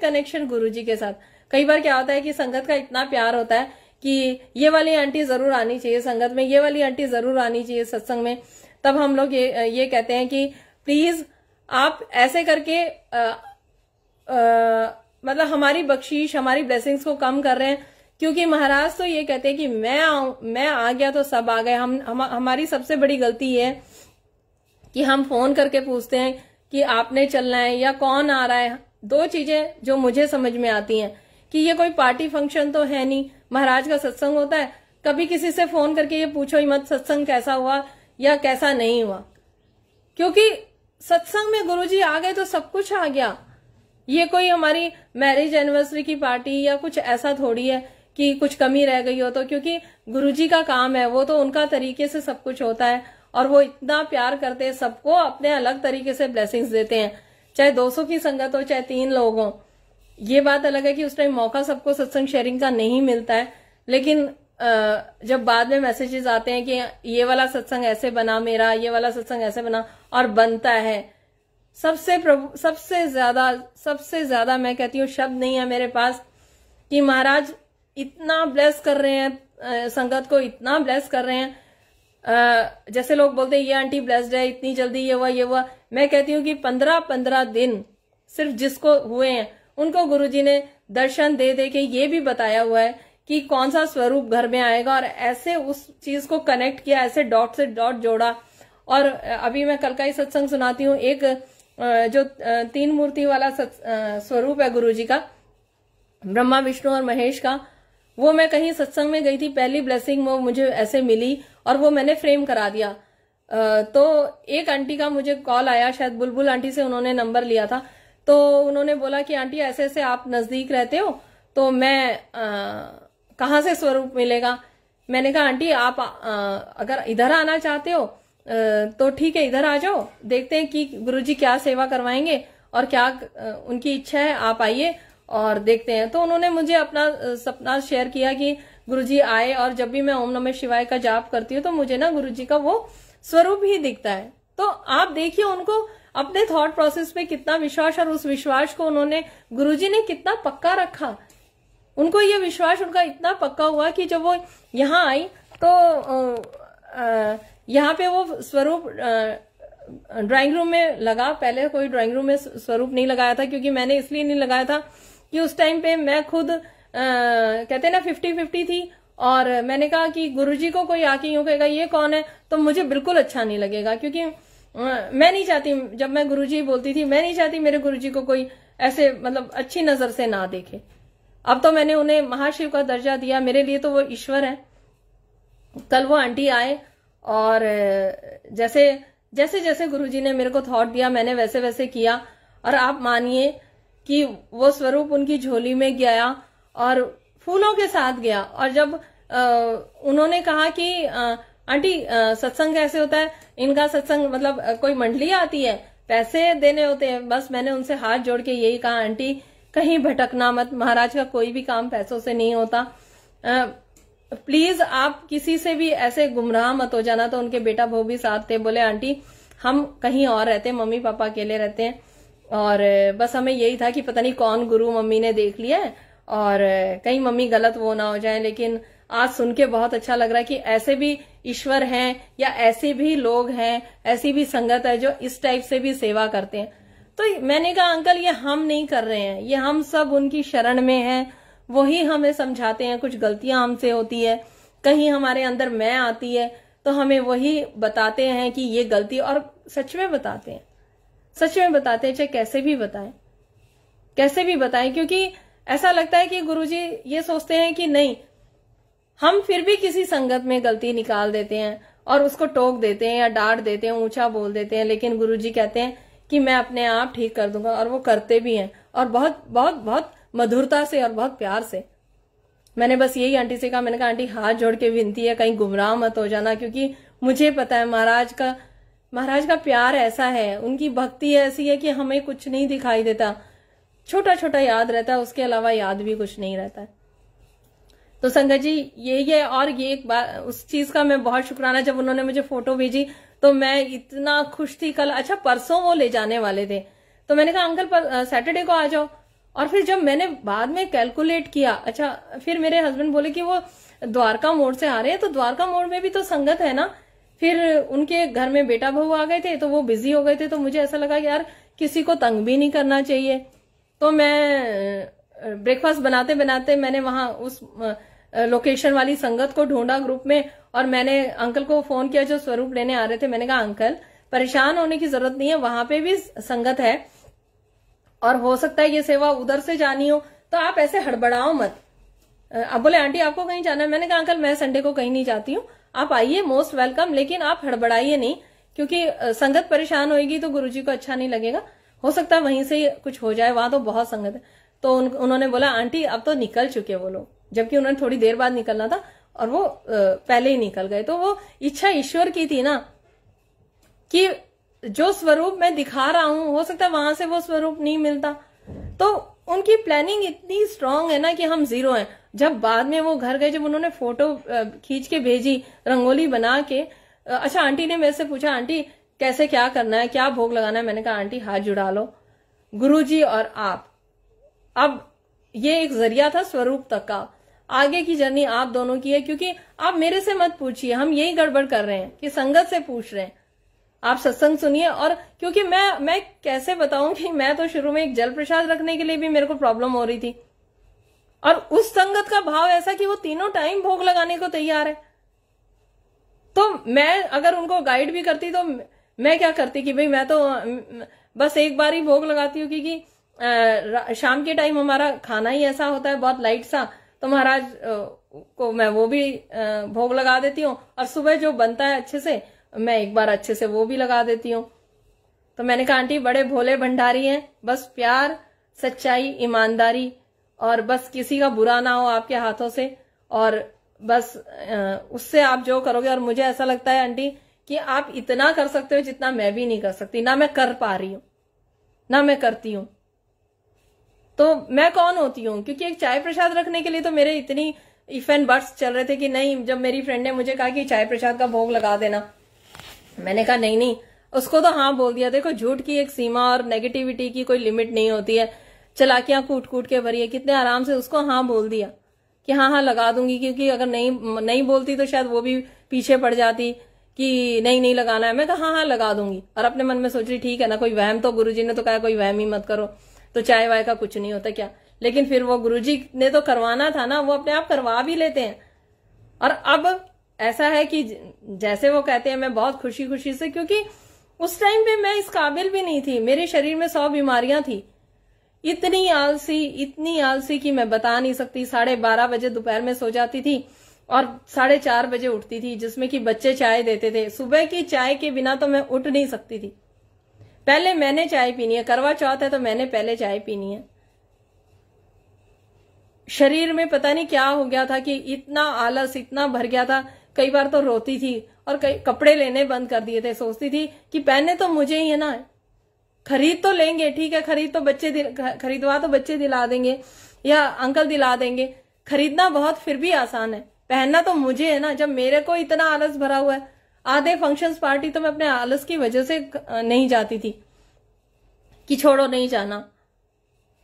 कनेक्शन गुरुजी के साथ। कई बार क्या होता है कि संगत का इतना प्यार होता है कि ये वाली आंटी जरूर आनी चाहिए संगत में, ये वाली आंटी जरूर आनी चाहिए सत्संग में, तब हम लोग ये कहते हैं कि प्लीज आप ऐसे करके मतलब हमारी बख्शीश, हमारी ब्लेसिंग्स को कम कर रहे हैं। क्योंकि महाराज तो ये कहते हैं कि मैं आ गया तो सब आ गए। हमारी सबसे बड़ी गलती ये है कि हम फोन करके पूछते हैं कि आपने चलना है या कौन आ रहा है। दो चीजें जो मुझे समझ में आती हैं कि ये कोई पार्टी फंक्शन तो है नहीं, महाराज का सत्संग होता है। कभी किसी से फोन करके ये पूछो ही मत सत्संग कैसा हुआ या कैसा नहीं हुआ, क्योंकि सत्संग में गुरुजी आ गए तो सब कुछ आ गया। ये कोई हमारी मैरिज एनिवर्सरी की पार्टी या कुछ ऐसा थोड़ी है कि कुछ कमी रह गई हो तो, क्योंकि गुरुजी का काम है, वो तो उनका तरीके से सब कुछ होता है और वो इतना प्यार करते हैं, सबको अपने अलग तरीके से ब्लेसिंग्स देते हैं, चाहे 200 की संगत हो चाहे 3 लोग हो। ये बात अलग है कि उस टाइम मौका सबको सत्संग शेयरिंग का नहीं मिलता है, लेकिन जब बाद में मैसेजेस आते हैं कि ये वाला सत्संग ऐसे बना मेरा, ये वाला सत्संग ऐसे बना, और बनता है, सबसे ज्यादा मैं कहती हूँ शब्द नहीं है मेरे पास कि महाराज इतना ब्लेस कर रहे हैं संगत को, इतना ब्लेस कर रहे हैं। जैसे लोग बोलते हैं ये आंटी ब्लेस्ड है, इतनी जल्दी ये हुआ। मैं कहती हूँ कि 15 दिन सिर्फ जिसको हुए हैं उनको गुरुजी ने दर्शन दे दे के ये भी बताया हुआ है कि कौन सा स्वरूप घर में आएगा, और ऐसे उस चीज को कनेक्ट किया, ऐसे डॉट से डॉट जोड़ा। और अभी मैं कल का ही सत्संग सुनाती हूँ। एक जो 3 मूर्ति वाला स्वरूप है गुरुजी का, ब्रह्मा विष्णु और महेश का, वो मैं कहीं सत्संग में गई थी, पहली ब्लेसिंग वो मुझे ऐसे मिली और वो मैंने फ्रेम करा दिया। तो एक आंटी का मुझे कॉल आया, शायद बुलबुल आंटी से उन्होंने नंबर लिया था, तो उन्होंने बोला कि आंटी ऐसे ऐसे आप नजदीक रहते हो तो मैं कहाँ से स्वरूप मिलेगा। मैंने कहा आंटी आप अगर इधर आना चाहते हो तो ठीक है, इधर आ जाओ, देखते हैं कि गुरुजी क्या सेवा करवाएंगे और क्या उनकी इच्छा है, आप आइए और देखते हैं। तो उन्होंने मुझे अपना सपना शेयर किया कि गुरुजी आए, और जब भी मैं ओम नमः शिवाय का जाप करती हूँ तो मुझे ना गुरुजी का वो स्वरूप ही दिखता है। तो आप देखिए उनको अपने थॉट प्रोसेस पे कितना विश्वास, और उस विश्वास को उन्होंने, गुरुजी ने कितना पक्का रखा। उनको ये विश्वास उनका इतना पक्का हुआ कि जब वो यहाँ आई तो यहाँ पे वो स्वरूप ड्राइंग रूम में लगा। पहले कोई ड्राइंग रूम में स्वरूप नहीं लगाया था, क्योंकि मैंने इसलिए नहीं लगाया था कि उस टाइम पे मैं खुद कहते ना 50-50 थी, और मैंने कहा कि गुरुजी को कोई आके यूं कहेगा ये कौन है तो मुझे बिल्कुल अच्छा नहीं लगेगा, क्योंकि मैं नहीं चाहती, जब मैं गुरुजी बोलती थी मैं नहीं चाहती मेरे गुरुजी को कोई ऐसे मतलब अच्छी नजर से ना देखे। अब तो मैंने उन्हें महाशिव का दर्जा दिया, मेरे लिए तो वो ईश्वर है। कल वो आंटी आए और जैसे जैसे गुरुजी ने मेरे को थॉट दिया मैंने वैसे वैसे किया, और आप मानिए कि वो स्वरूप उनकी झोली में गया और फूलों के साथ गया। और जब उन्होंने कहा कि आंटी सत्संग कैसे होता है, इनका सत्संग मतलब कोई मंडली आती है, पैसे देने होते हैं, बस मैंने उनसे हाथ जोड़ के यही कहा आंटी कहीं भटकना मत, महाराज का कोई भी काम पैसों से नहीं होता, प्लीज आप किसी से भी ऐसे गुमराह मत हो जाना। तो उनके बेटा बहू भी साथ थे, बोले आंटी हम कहीं और रहते हैं, मम्मी पापा अकेले रहते हैं, और बस हमें यही था कि पता नहीं कौन गुरु मम्मी ने देख लिया है और कहीं मम्मी गलत वो ना हो जाए। लेकिन आज सुन के बहुत अच्छा लग रहा है कि ऐसे भी ईश्वर हैं, या ऐसे भी लोग हैं, ऐसी भी संगत है जो इस टाइप से भी सेवा करते हैं। तो मैंने कहा अंकल ये हम नहीं कर रहे हैं, ये हम सब उनकी शरण में हैं, वही हमें समझाते हैं। कुछ गलतियां हमसे होती है, कहीं हमारे अंदर मैं आती है तो हमें वही बताते हैं कि ये गलती, और सच में बताते हैं, सच में बताते हैं, चाहे कैसे भी बताएं, क्योंकि ऐसा लगता है कि गुरुजी ये सोचते हैं कि नहीं, हम फिर भी किसी संगत में गलती निकाल देते हैं और उसको टोक देते हैं या डांट देते हैं, ऊंचा बोल देते हैं, लेकिन गुरुजी कहते हैं कि मैं अपने आप ठीक कर दूंगा, और वो करते भी हैं, और बहुत बहुत बहुत मधुरता से और बहुत प्यार से। मैंने बस यही आंटी से कहा, मैंने कहा आंटी हाथ जोड़ के विनती है कहीं गुमराह मत हो जाना, क्योंकि मुझे पता है महाराज का प्यार ऐसा है, उनकी भक्ति ऐसी है कि हमें कुछ नहीं दिखाई देता, छोटा छोटा याद रहता है, उसके अलावा याद भी कुछ नहीं रहता है। तो संगत जी ये और ये एक बात, उस चीज का मैं बहुत शुक्राना, जब उन्होंने मुझे फोटो भेजी तो मैं इतना खुश थी। कल अच्छा परसों वो ले जाने वाले थे, तो मैंने कहा अंकल पर सैटरडे को आ जाओ। और फिर जब मैंने बाद में कैलकुलेट किया, अच्छा फिर मेरे हस्बैंड बोले कि वो द्वारका मोड़ से आ रहे हैं, तो द्वारका मोड़ में भी तो संगत है ना। फिर उनके घर में बेटा बहू आ गए थे, तो वो बिजी हो गए थे, तो मुझे ऐसा लगा कि यार किसी को तंग भी नहीं करना चाहिए। तो मैं ब्रेकफास्ट बनाते बनाते मैंने वहां उस लोकेशन वाली संगत को ढूंढा ग्रुप में, और मैंने अंकल को फोन किया जो स्वरूप लेने आ रहे थे। मैंने कहा अंकल परेशान होने की जरूरत नहीं है, वहां पे भी संगत है और हो सकता है ये सेवा उधर से जानी हो, तो आप ऐसे हड़बड़ाओ मत। अब बोले आंटी आपको कहीं जाना है? मैंने कहा अंकल मैं संडे को कहीं नहीं जाती हूँ, आप आइए मोस्ट वेलकम, लेकिन आप हड़बड़ाइए नहीं, क्योंकि संगत परेशान होगी तो गुरुजी को अच्छा नहीं लगेगा, हो सकता है वहीं से कुछ हो जाए, वहां तो बहुत संगत है। तो उन्होंने बोला आंटी अब तो निकल चुके वो लोग, जबकि उन्होंने थोड़ी देर बाद निकलना था और वो पहले ही निकल गए। तो वो इच्छा ईश्वर की थी ना, कि जो स्वरूप मैं दिखा रहा हूं हो सकता है वहां से वो स्वरूप नहीं मिलता। तो उनकी प्लानिंग इतनी स्ट्रांग है ना कि हम जीरो हैं। जब बाद में वो घर गए, जब उन्होंने फोटो खींच के भेजी रंगोली बना के, अच्छा आंटी ने मेरे से पूछा आंटी कैसे क्या करना है, क्या भोग लगाना है? मैंने कहा आंटी हाथ जुड़ा लो, गुरुजी और आप, अब ये एक जरिया था स्वरूप तक का, आगे की जर्नी आप दोनों की है। क्योंकि आप मेरे से मत पूछिए, हम यही गड़बड़ कर रहे हैं कि संगत से पूछ रहे हैं। आप सत्संग सुनिए। और क्योंकि मैं कैसे बताऊं कि मैं तो शुरू में एक जल प्रसाद रखने के लिए भी मेरे को प्रॉब्लम हो रही थी, और उस संगत का भाव ऐसा कि वो तीनों टाइम भोग लगाने को तैयार है। तो मैं अगर उनको गाइड भी करती तो मैं क्या करती कि भाई मैं तो बस एक बार ही भोग लगाती हूँ, क्योंकि शाम के टाइम हमारा खाना ही ऐसा होता है बहुत लाइट सा, तो महाराज को मैं वो भी भोग लगा देती हूँ, और सुबह जो बनता है अच्छे से मैं एक बार अच्छे से वो भी लगा देती हूँ। तो मैंने कहा आंटी बड़े भोले भंडारी हैं, बस प्यार सच्चाई ईमानदारी, और बस किसी का बुरा ना हो आपके हाथों से, और बस उससे आप जो करोगे। और मुझे ऐसा लगता है आंटी कि आप इतना कर सकते हो जितना मैं भी नहीं कर सकती, ना मैं कर पा रही हूं ना मैं करती हूं। तो मैं कौन होती हूँ? क्योंकि एक चाय प्रसाद रखने के लिए तो मेरे इतनी इफ एंड बट्स चल रहे थे कि नहीं। जब मेरी फ्रेंड ने मुझे कहा कि चाय प्रसाद का भोग लगा देना, मैंने कहा नहीं नहीं, उसको तो हाँ बोल दिया। देखो झूठ की एक सीमा और नेगेटिविटी की कोई लिमिट नहीं होती है, चलाकियां कूट कूट के भरी है। कितने आराम से उसको हाँ बोल दिया कि हाँ हाँ लगा दूंगी, क्योंकि अगर नहीं बोलती तो शायद वो भी पीछे पड़ जाती कि नहीं लगाना है। मैं कहा हाँ हाँ लगा दूंगी, और अपने मन में सोच रही ठीक है ना, कोई वहम, तो गुरुजी ने तो कहा कोई वहम ही मत करो, तो चाय वाय का कुछ नहीं होता क्या। लेकिन फिर वो गुरुजी ने तो करवाना था ना, वो अपने आप करवा भी लेते हैं। और अब ऐसा है कि जैसे वो कहते हैं मैं बहुत खुशी खुशी से, क्योंकि उस टाइम पे मैं इस काबिल भी नहीं थी, मेरे शरीर में 100 बीमारियां थी, इतनी आलसी कि मैं बता नहीं सकती। 12:30 बजे दोपहर में सो जाती थी और 4:30 बजे उठती थी, जिसमें कि बच्चे चाय देते थे। सुबह की चाय के बिना तो मैं उठ नहीं सकती थी। पहले मैंने चाय पीनी है, करवा चौथ है तो मैंने पहले चाय पीनी है। शरीर में पता नहीं क्या हो गया था कि इतना आलस इतना भर गया था, कई बार तो रोती थी और कई कपड़े लेने बंद कर दिए थे। सोचती थी कि पहनने तो मुझे ही है ना, खरीद तो लेंगे, ठीक है, खरीदवा तो बच्चे दिला देंगे या अंकल दिला देंगे, खरीदना बहुत फिर भी आसान है, पहनना तो मुझे है ना। जब मेरे को इतना आलस भरा हुआ है, आधे फंक्शंस पार्टी तो मैं अपने आलस की वजह से नहीं जाती थी कि छोड़ो नहीं जाना।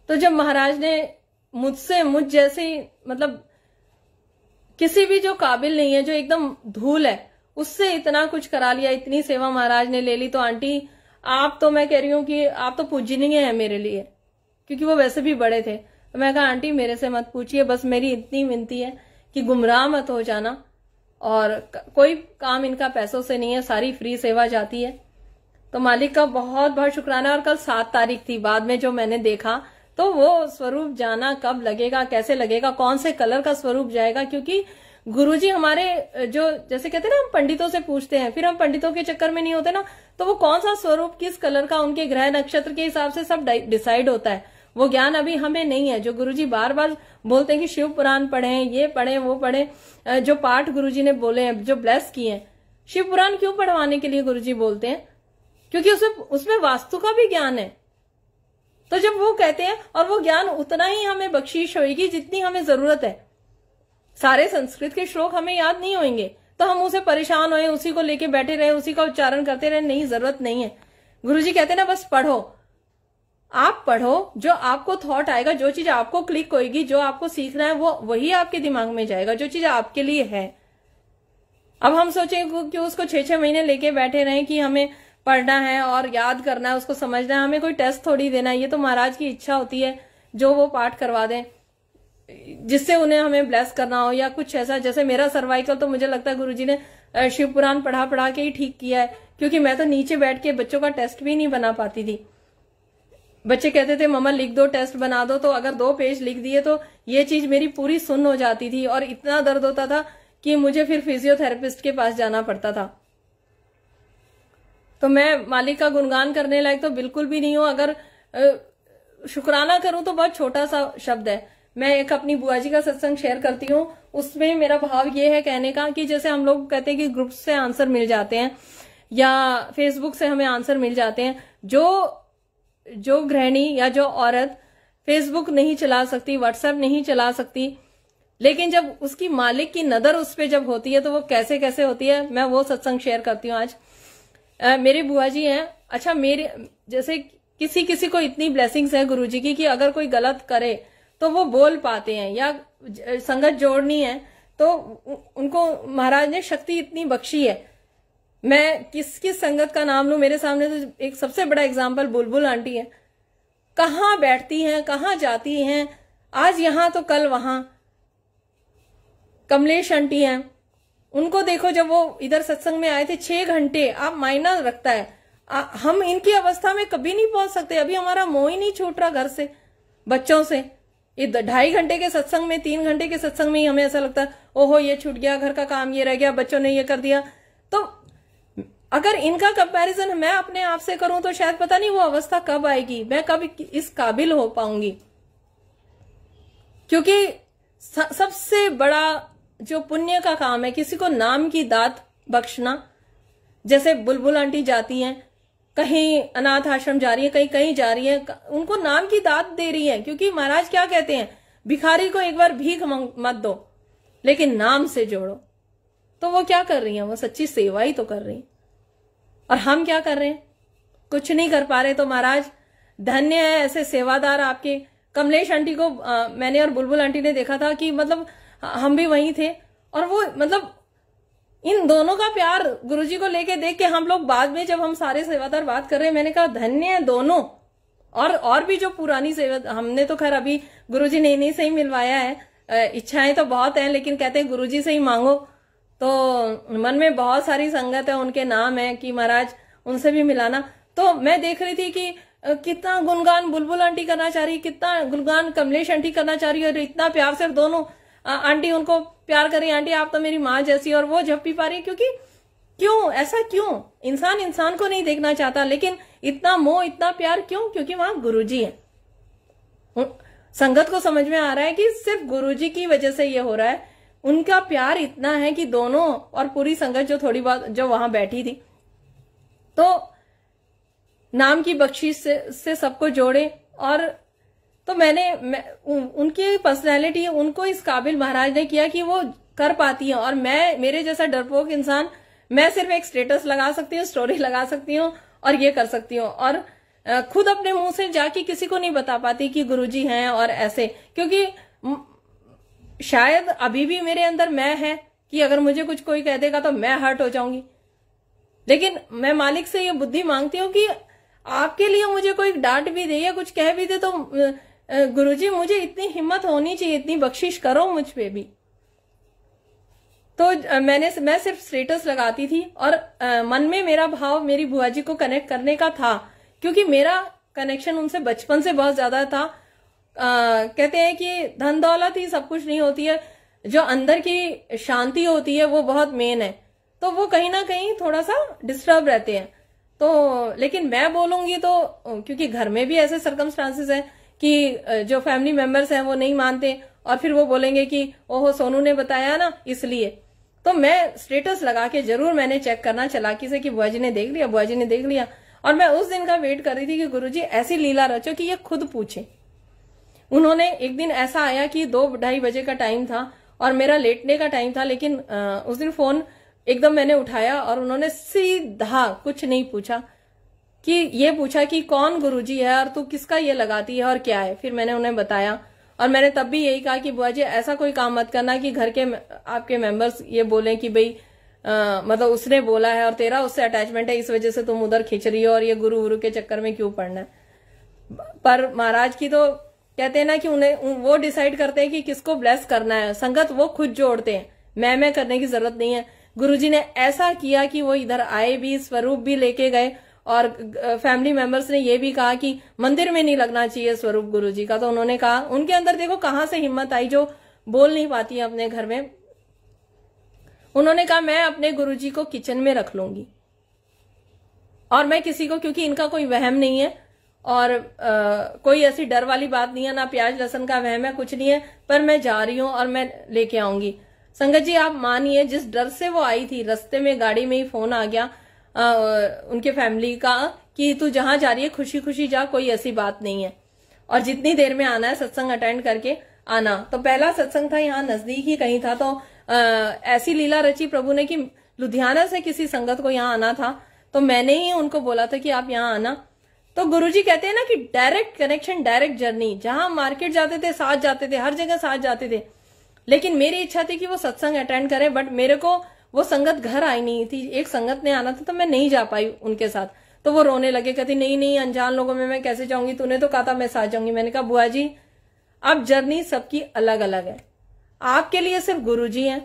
तो जब महाराज ने मुझ जैसे मतलब किसी भी जो काबिल नहीं है, जो एकदम धूल है, उससे इतना कुछ करा लिया, इतनी सेवा महाराज ने ले ली, तो आंटी आप तो मैं कह रही हूं कि आप तो पूजनीय है मेरे लिए, क्योंकि वो वैसे भी बड़े थे। तो मैं कहा आंटी मेरे से मत पूछिए, बस मेरी इतनी विनती है कि गुमराह मत हो जाना, और कोई काम इनका पैसों से नहीं है, सारी फ्री सेवा जाती है। तो मालिक का बहुत बहुत शुक्राना। और कल 7 तारीख थी, बाद में जो मैंने देखा तो वो स्वरूप जाना कब लगेगा, कैसे लगेगा, कौन से कलर का स्वरूप जाएगा, क्योंकि गुरुजी हमारे जो जैसे कहते हैं ना, हम पंडितों से पूछते हैं, फिर हम पंडितों के चक्कर में नहीं होते ना, तो वो कौन सा स्वरूप किस कलर का उनके ग्रह नक्षत्र के हिसाब से सब डिसाइड होता है। वो ज्ञान अभी हमें नहीं है, जो गुरुजी बार बार बोलते हैं कि शिव पुराण पढ़ें, ये पढ़ें वो पढ़ें, जो पाठ गुरुजी ने बोले हैं, जो ब्लेस किए हैं। शिव पुराण क्यों पढ़वाने के लिए गुरुजी बोलते हैं? क्योंकि उसमें वास्तु का भी ज्ञान है। तो जब वो कहते हैं, और वो ज्ञान उतना ही हमें बख्शीश होगी जितनी हमें जरूरत है। सारे संस्कृत के श्लोक हमें याद नहीं होंगे, तो हम उसे परेशान होए, उसी को लेके बैठे रहे, उसी का उच्चारण करते रहे। नहीं, जरूरत नहीं है। गुरुजी कहते ना बस पढ़ो, आप पढ़ो, जो आपको थॉट आएगा, जो चीज आपको क्लिक होगी, जो आपको सीखना है वो वही आपके दिमाग में जाएगा, जो चीज आपके लिए है। अब हम सोचें कि उसको 6-6 महीने लेके बैठे रहें कि हमें पढ़ना है और याद करना है, उसको समझना है, हमें कोई टेस्ट थोड़ी देना है। ये तो महाराज की इच्छा होती है जो वो पाठ करवा दें, जिससे उन्हें हमें ब्लेस करना हो या कुछ ऐसा। जैसे मेरा सर्वाइकल तो मुझे लगता है गुरुजी ने शिव पुराण पढ़ा पढ़ा के ही ठीक किया है, क्योंकि मैं तो नीचे बैठ के बच्चों का टेस्ट भी नहीं बना पाती थी। बच्चे कहते थे मम्मा लिख दो, टेस्ट बना दो, तो अगर 2 पेज लिख दिए तो ये चीज मेरी पूरी सुन्न हो जाती थी और इतना दर्द होता था कि मुझे फिर फिजियोथेरेपिस्ट के पास जाना पड़ता था। तो मैं मालिक का गुणगान करने लायक तो बिल्कुल भी नहीं हूं। अगर शुक्राना करूं तो बहुत छोटा सा शब्द है। मैं एक अपनी बुआ जी का सत्संग शेयर करती हूँ, उसमें मेरा भाव ये है कहने का कि जैसे हम लोग कहते हैं कि ग्रुप से आंसर मिल जाते हैं या फेसबुक से हमें आंसर मिल जाते हैं, जो गृहिणी या जो औरत फेसबुक नहीं चला सकती, व्हाट्सएप नहीं चला सकती, लेकिन जब उसकी मालिक की नजर उस पर जब होती है तो वो कैसे कैसे होती है, मैं वो सत्संग शेयर करती हूँ आज। मेरी बुआ जी हैं, अच्छा मेरे जैसे किसी किसी को इतनी ब्लेसिंग्स है गुरुजी की कि अगर कोई गलत करे तो वो बोल पाते हैं या संगत जोड़नी है तो उनको महाराज ने शक्ति इतनी बख्शी है। मैं किस किस संगत का नाम लूं, मेरे सामने तो एक सबसे बड़ा एग्जाम्पल बुलबुल आंटी है। कहाँ बैठती हैं, कहाँ जाती हैं, आज यहां तो कल वहां। कमलेश आंटी हैं, उनको देखो जब वो इधर सत्संग में आए थे 6 घंटे, आप मायना रखता है। हम इनकी अवस्था में कभी नहीं पहुंच सकते। अभी हमारा मोह ही नहीं छूट रहा घर से, बच्चों से। ये 2.5 घंटे के सत्संग में, 3 घंटे के सत्संग में ही हमें ऐसा लगता है ओहो ये छूट गया, घर का काम ये रह गया, बच्चों ने ये कर दिया। तो अगर इनका कंपैरिजन मैं अपने आप से करूं तो शायद पता नहीं वो अवस्था कब आएगी, मैं कब इस काबिल हो पाऊंगी। क्योंकि सबसे बड़ा जो पुण्य का काम है किसी को नाम की दात बख्शना। जैसे बुलबुल आंटी जाती हैं, कहीं अनाथ आश्रम जा रही है, कहीं कहीं जा रही है, उनको नाम की दात दे रही है। क्योंकि महाराज क्या कहते हैं, भिखारी को एक बार भीख मत दो लेकिन नाम से जोड़ो। तो वो क्या कर रही है, वो सच्ची सेवा ही तो कर रही है। और हम क्या कर रहे हैं, कुछ नहीं कर पा रहे। तो महाराज धन्य है ऐसे सेवादार आपके। कमलेश आंटी को मैंने और बुलबुल आंटी ने देखा था कि मतलब हम भी वहीं थे, और वो मतलब इन दोनों का प्यार गुरुजी को लेके देख के हम लोग बाद में जब हम सारे सेवादार बात कर रहे हैं, मैंने कहा धन्य है दोनों। और भी जो पुरानी सेवा, हमने तो खैर अभी गुरुजी ने इन्हीं से ही मिलवाया है, इच्छाएं तो बहुत हैं लेकिन कहते हैं गुरुजी से ही मांगो। तो मन में बहुत सारी संगत है, उनके नाम है कि महाराज उनसे भी मिलाना। तो मैं देख रही थी कि कितना गुणगान बुलबुल आंटी करना चाह रही, कितना गुणगान कमलेश आंटी करना चाह रही, और इतना प्यार से दोनों आंटी उनको प्यार करी, आंटी आप तो मेरी माँ जैसी, और वो झप्पी पा रही। क्योंकि क्यों ऐसा, क्यों इंसान इंसान को नहीं देखना चाहता, लेकिन इतना मोह इतना प्यार क्यों? क्योंकि वहां गुरुजी है। संगत को समझ में आ रहा है कि सिर्फ गुरुजी की वजह से ये हो रहा है। उनका प्यार इतना है कि दोनों और पूरी संगत जो थोड़ी बहुत जो वहां बैठी थी, तो नाम की बख्शीश से सबको जोड़े। और तो उनकी पर्सनैलिटी, उनको इस काबिल महाराज ने किया कि वो कर पाती है। और मेरे जैसा डरपोक इंसान, मैं सिर्फ एक स्टेटस लगा सकती हूँ, स्टोरी लगा सकती हूँ और ये कर सकती हूँ, और खुद अपने मुंह से जाके किसी को नहीं बता पाती कि गुरुजी हैं और ऐसे। क्योंकि शायद अभी भी मेरे अंदर मैं है कि अगर मुझे कुछ कोई कह देगा तो मैं हर्ट हो जाऊंगी। लेकिन मैं मालिक से ये बुद्धि मांगती हूँ कि आपके लिए मुझे कोई डांट भी दे या कुछ कह भी दे तो गुरुजी मुझे इतनी हिम्मत होनी चाहिए, इतनी बख्शिश करो मुझ पे भी। तो मैं सिर्फ स्टेटस लगाती थी, और मन में मेरा भाव मेरी बुआ जी को कनेक्ट करने का था, क्योंकि मेरा कनेक्शन उनसे बचपन से बहुत ज्यादा था। कहते हैं कि धन दौलत ही सब कुछ नहीं होती है, जो अंदर की शांति होती है वो बहुत मेन है। तो वो कहीं ना कहीं थोड़ा सा डिस्टर्ब रहते हैं। तो लेकिन मैं बोलूंगी तो, क्योंकि घर में भी ऐसे सर्कमस्टांसेस हैं कि जो फैमिली मेंबर्स हैं वो नहीं मानते, और फिर वो बोलेंगे कि ओहो सोनू ने बताया ना इसलिए। तो मैं स्टेटस लगा के जरूर मैंने चेक करना चालाकी से कि बुआ जी ने देख लिया, बुआ जी ने देख लिया। और मैं उस दिन का वेट कर रही थी कि गुरुजी ऐसी लीला रचो कि ये खुद पूछे। उन्होंने एक दिन ऐसा आया कि 2-2:30 बजे का टाइम था और मेरा लेटने का टाइम था, लेकिन उस दिन फोन एकदम मैंने उठाया और उन्होंने सीधा कुछ नहीं पूछा कि ये पूछा कि कौन गुरुजी है और तू किसका ये लगाती है और क्या है। फिर मैंने उन्हें बताया और मैंने तब भी यही कहा कि बुआ जी ऐसा कोई काम मत करना कि घर के आपके मेंबर्स ये बोलें कि भाई मतलब उसने बोला है और तेरा उससे अटैचमेंट है, इस वजह से तुम उधर खींच रही हो और ये गुरु गुरु के चक्कर में क्यों पड़ना है। पर महाराज की तो कहते हैं ना कि उन्हें वो डिसाइड करते हैं कि किसको ब्लेस करना है, संगत वो खुद जोड़ते हैं, मैं करने की जरूरत नहीं है। गुरुजी ने ऐसा किया कि वो इधर आए भी, स्वरूप भी लेके गए और फैमिली मेंबर्स ने ये भी कहा कि मंदिर में नहीं लगना चाहिए स्वरूप गुरुजी का। तो उन्होंने कहा, उनके अंदर देखो कहां से हिम्मत आई, जो बोल नहीं पाती है अपने घर में। उन्होंने कहा मैं अपने गुरुजी को किचन में रख लूंगी और मैं किसी को, क्योंकि इनका कोई वहम नहीं है और कोई ऐसी डर वाली बात नहीं है, ना प्याज लहसुन का वहम है, कुछ नहीं है, पर मैं जा रही हूं और मैं लेके आऊंगी। संगत जी आप मानिए जिस डर से वो आई थी, रास्ते में गाड़ी में ही फोन आ गया उनके फैमिली का कि तू जहां जा रही है खुशी खुशी जा, कोई ऐसी बात नहीं है और जितनी देर में आना है सत्संग अटेंड करके आना। तो पहला सत्संग था यहाँ नजदीक ही कहीं था, तो ऐसी लीला रची प्रभु ने कि लुधियाना से किसी संगत को यहाँ आना था, तो मैंने ही उनको बोला था कि आप यहाँ आना। तो गुरुजी कहते हैं ना कि डायरेक्ट कनेक्शन, डायरेक्ट जर्नी, जहां मार्केट जाते थे साथ जाते थे, हर जगह साथ जाते थे, लेकिन मेरी इच्छा थी कि वो सत्संग अटेंड करें, बट मेरे को वो संगत घर आई नहीं थी, एक संगत ने आना था तो मैं नहीं जा पाई उनके साथ। तो वो रोने लगे, कहती नहीं अनजान लोगों में मैं कैसे जाऊंगी, तूने तो कहा था मैं साथ जाऊंगी। मैंने कहा बुआ जी अब जर्नी सबकी अलग अलग है, आपके लिए सिर्फ गुरुजी हैं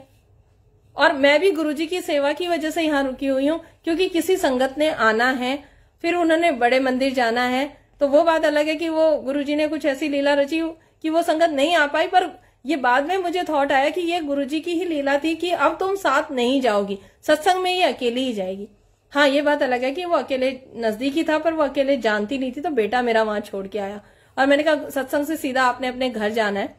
और मैं भी गुरुजी की सेवा की वजह से यहाँ रुकी हुई हूँ, क्योंकि किसी संगत ने आना है, फिर उन्होंने बड़े मंदिर जाना है, तो वो बात अलग है कि वो गुरुजी ने कुछ ऐसी लीला रची कि वो संगत नहीं आ पाई। पर ये बाद में मुझे थॉट आया कि ये गुरुजी की ही लीला थी कि अब तुम साथ नहीं जाओगी, सत्संग में ये अकेली ही जाएगी। हाँ ये बात अलग है कि वो अकेले नजदीक ही था, पर वो अकेले जानती नहीं थी, तो बेटा मेरा वहां छोड़ के आया और मैंने कहा सत्संग से सीधा आपने अपने घर जाना है।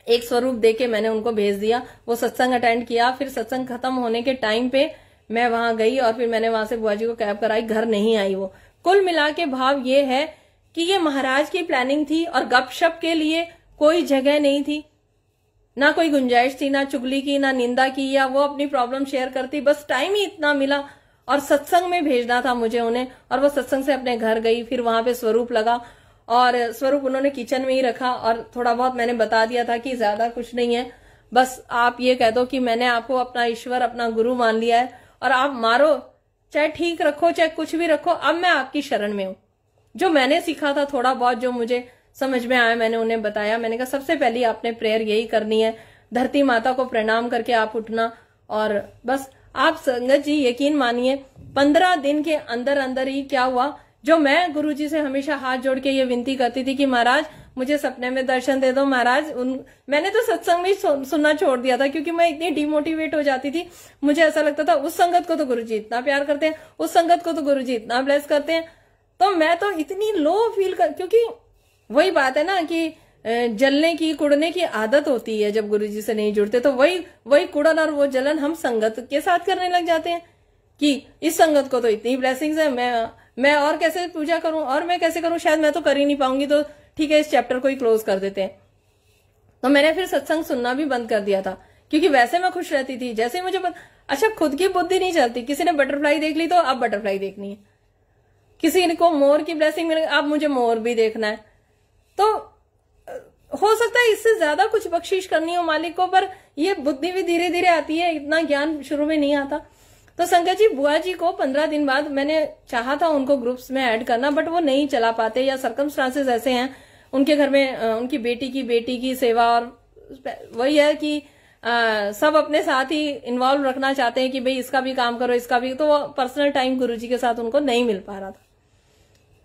एक स्वरूप देके मैंने उनको भेज दिया, वो सत्संग अटेंड किया। फिर सत्संग खत्म होने के टाइम पे मैं वहां गई और फिर मैंने वहां से बुआ जी को कैब कराई, घर नहीं आई वो। कुल मिला के भाव ये है कि ये महाराज की प्लानिंग थी और गपशप के लिए कोई जगह नहीं थी, ना कोई गुंजाइश थी, ना चुगली की, ना निंदा की, या वो अपनी प्रॉब्लम शेयर करती। बस टाइम ही इतना मिला और सत्संग में भेजना था मुझे उन्हें, और वो सत्संग से अपने घर गई। फिर वहां पे स्वरूप लगा और स्वरूप उन्होंने किचन में ही रखा और थोड़ा बहुत मैंने बता दिया था कि ज्यादा कुछ नहीं है, बस आप ये कह दो कि मैंने आपको अपना ईश्वर, अपना गुरु मान लिया है और आप मारो, चाहे ठीक रखो चाहे कुछ भी रखो, अब मैं आपकी शरण में हूं। जो मैंने सीखा था थोड़ा बहुत, जो मुझे समझ में आया, मैंने उन्हें बताया। मैंने कहा सबसे पहले आपने प्रेयर यही करनी है, धरती माता को प्रणाम करके आप उठना, और बस आप संगत जी यकीन मानिए 15 दिन के अंदर अंदर ही क्या हुआ, जो मैं गुरुजी से हमेशा हाथ जोड़ के ये विनती करती थी कि महाराज मुझे सपने में दर्शन दे दो महाराज। मैंने तो सत्संग में सुनना छोड़ दिया था क्योंकि मैं इतनी डिमोटिवेट हो जाती थी। मुझे ऐसा लगता था उस संगत को तो गुरुजी इतना प्यार करते हैं, उस संगत को तो गुरुजी इतना ब्लेस करते हैं, तो मैं तो इतनी लो फील कर, क्योंकि वही बात है ना कि जलने की, कुड़ने की आदत होती है जब गुरुजी से नहीं जुड़ते, तो वही कुड़न और वो जलन हम संगत के साथ करने लग जाते हैं कि इस संगत को तो इतनी ब्लेसिंग्स है, मैं और कैसे पूजा करूं, और मैं कैसे करूं, शायद मैं तो कर ही नहीं पाऊंगी, तो ठीक है इस चैप्टर को ही क्लोज कर देते हैं। तो मैंने फिर सत्संग सुनना भी बंद कर दिया था, क्योंकि वैसे मैं खुश रहती थी। जैसे मुझे अच्छा खुद की बुद्धि नहीं चलती, किसी ने बटरफ्लाई देख ली तो अब बटरफ्लाई देखनी है, किसी को मोर की ब्लेसिंग मिल, अब मुझे मोर भी देखना है। तो हो सकता है इससे ज्यादा कुछ बख्शीश करनी हो मालिक को, पर ये बुद्धि भी धीरे धीरे आती है, इतना ज्ञान शुरू में नहीं आता। तो संगत जी बुआ जी को 15 दिन बाद मैंने चाहा था उनको ग्रुप्स में ऐड करना, बट वो नहीं चला पाते, या सर्कमस्टांसेस ऐसे हैं उनके घर में, उनकी बेटी की सेवा, और वही है कि सब अपने साथ ही इन्वॉल्व रखना चाहते हैं कि भाई इसका भी काम करो, इसका भी, तो वो पर्सनल टाइम गुरुजी के साथ उनको नहीं मिल पा रहा था।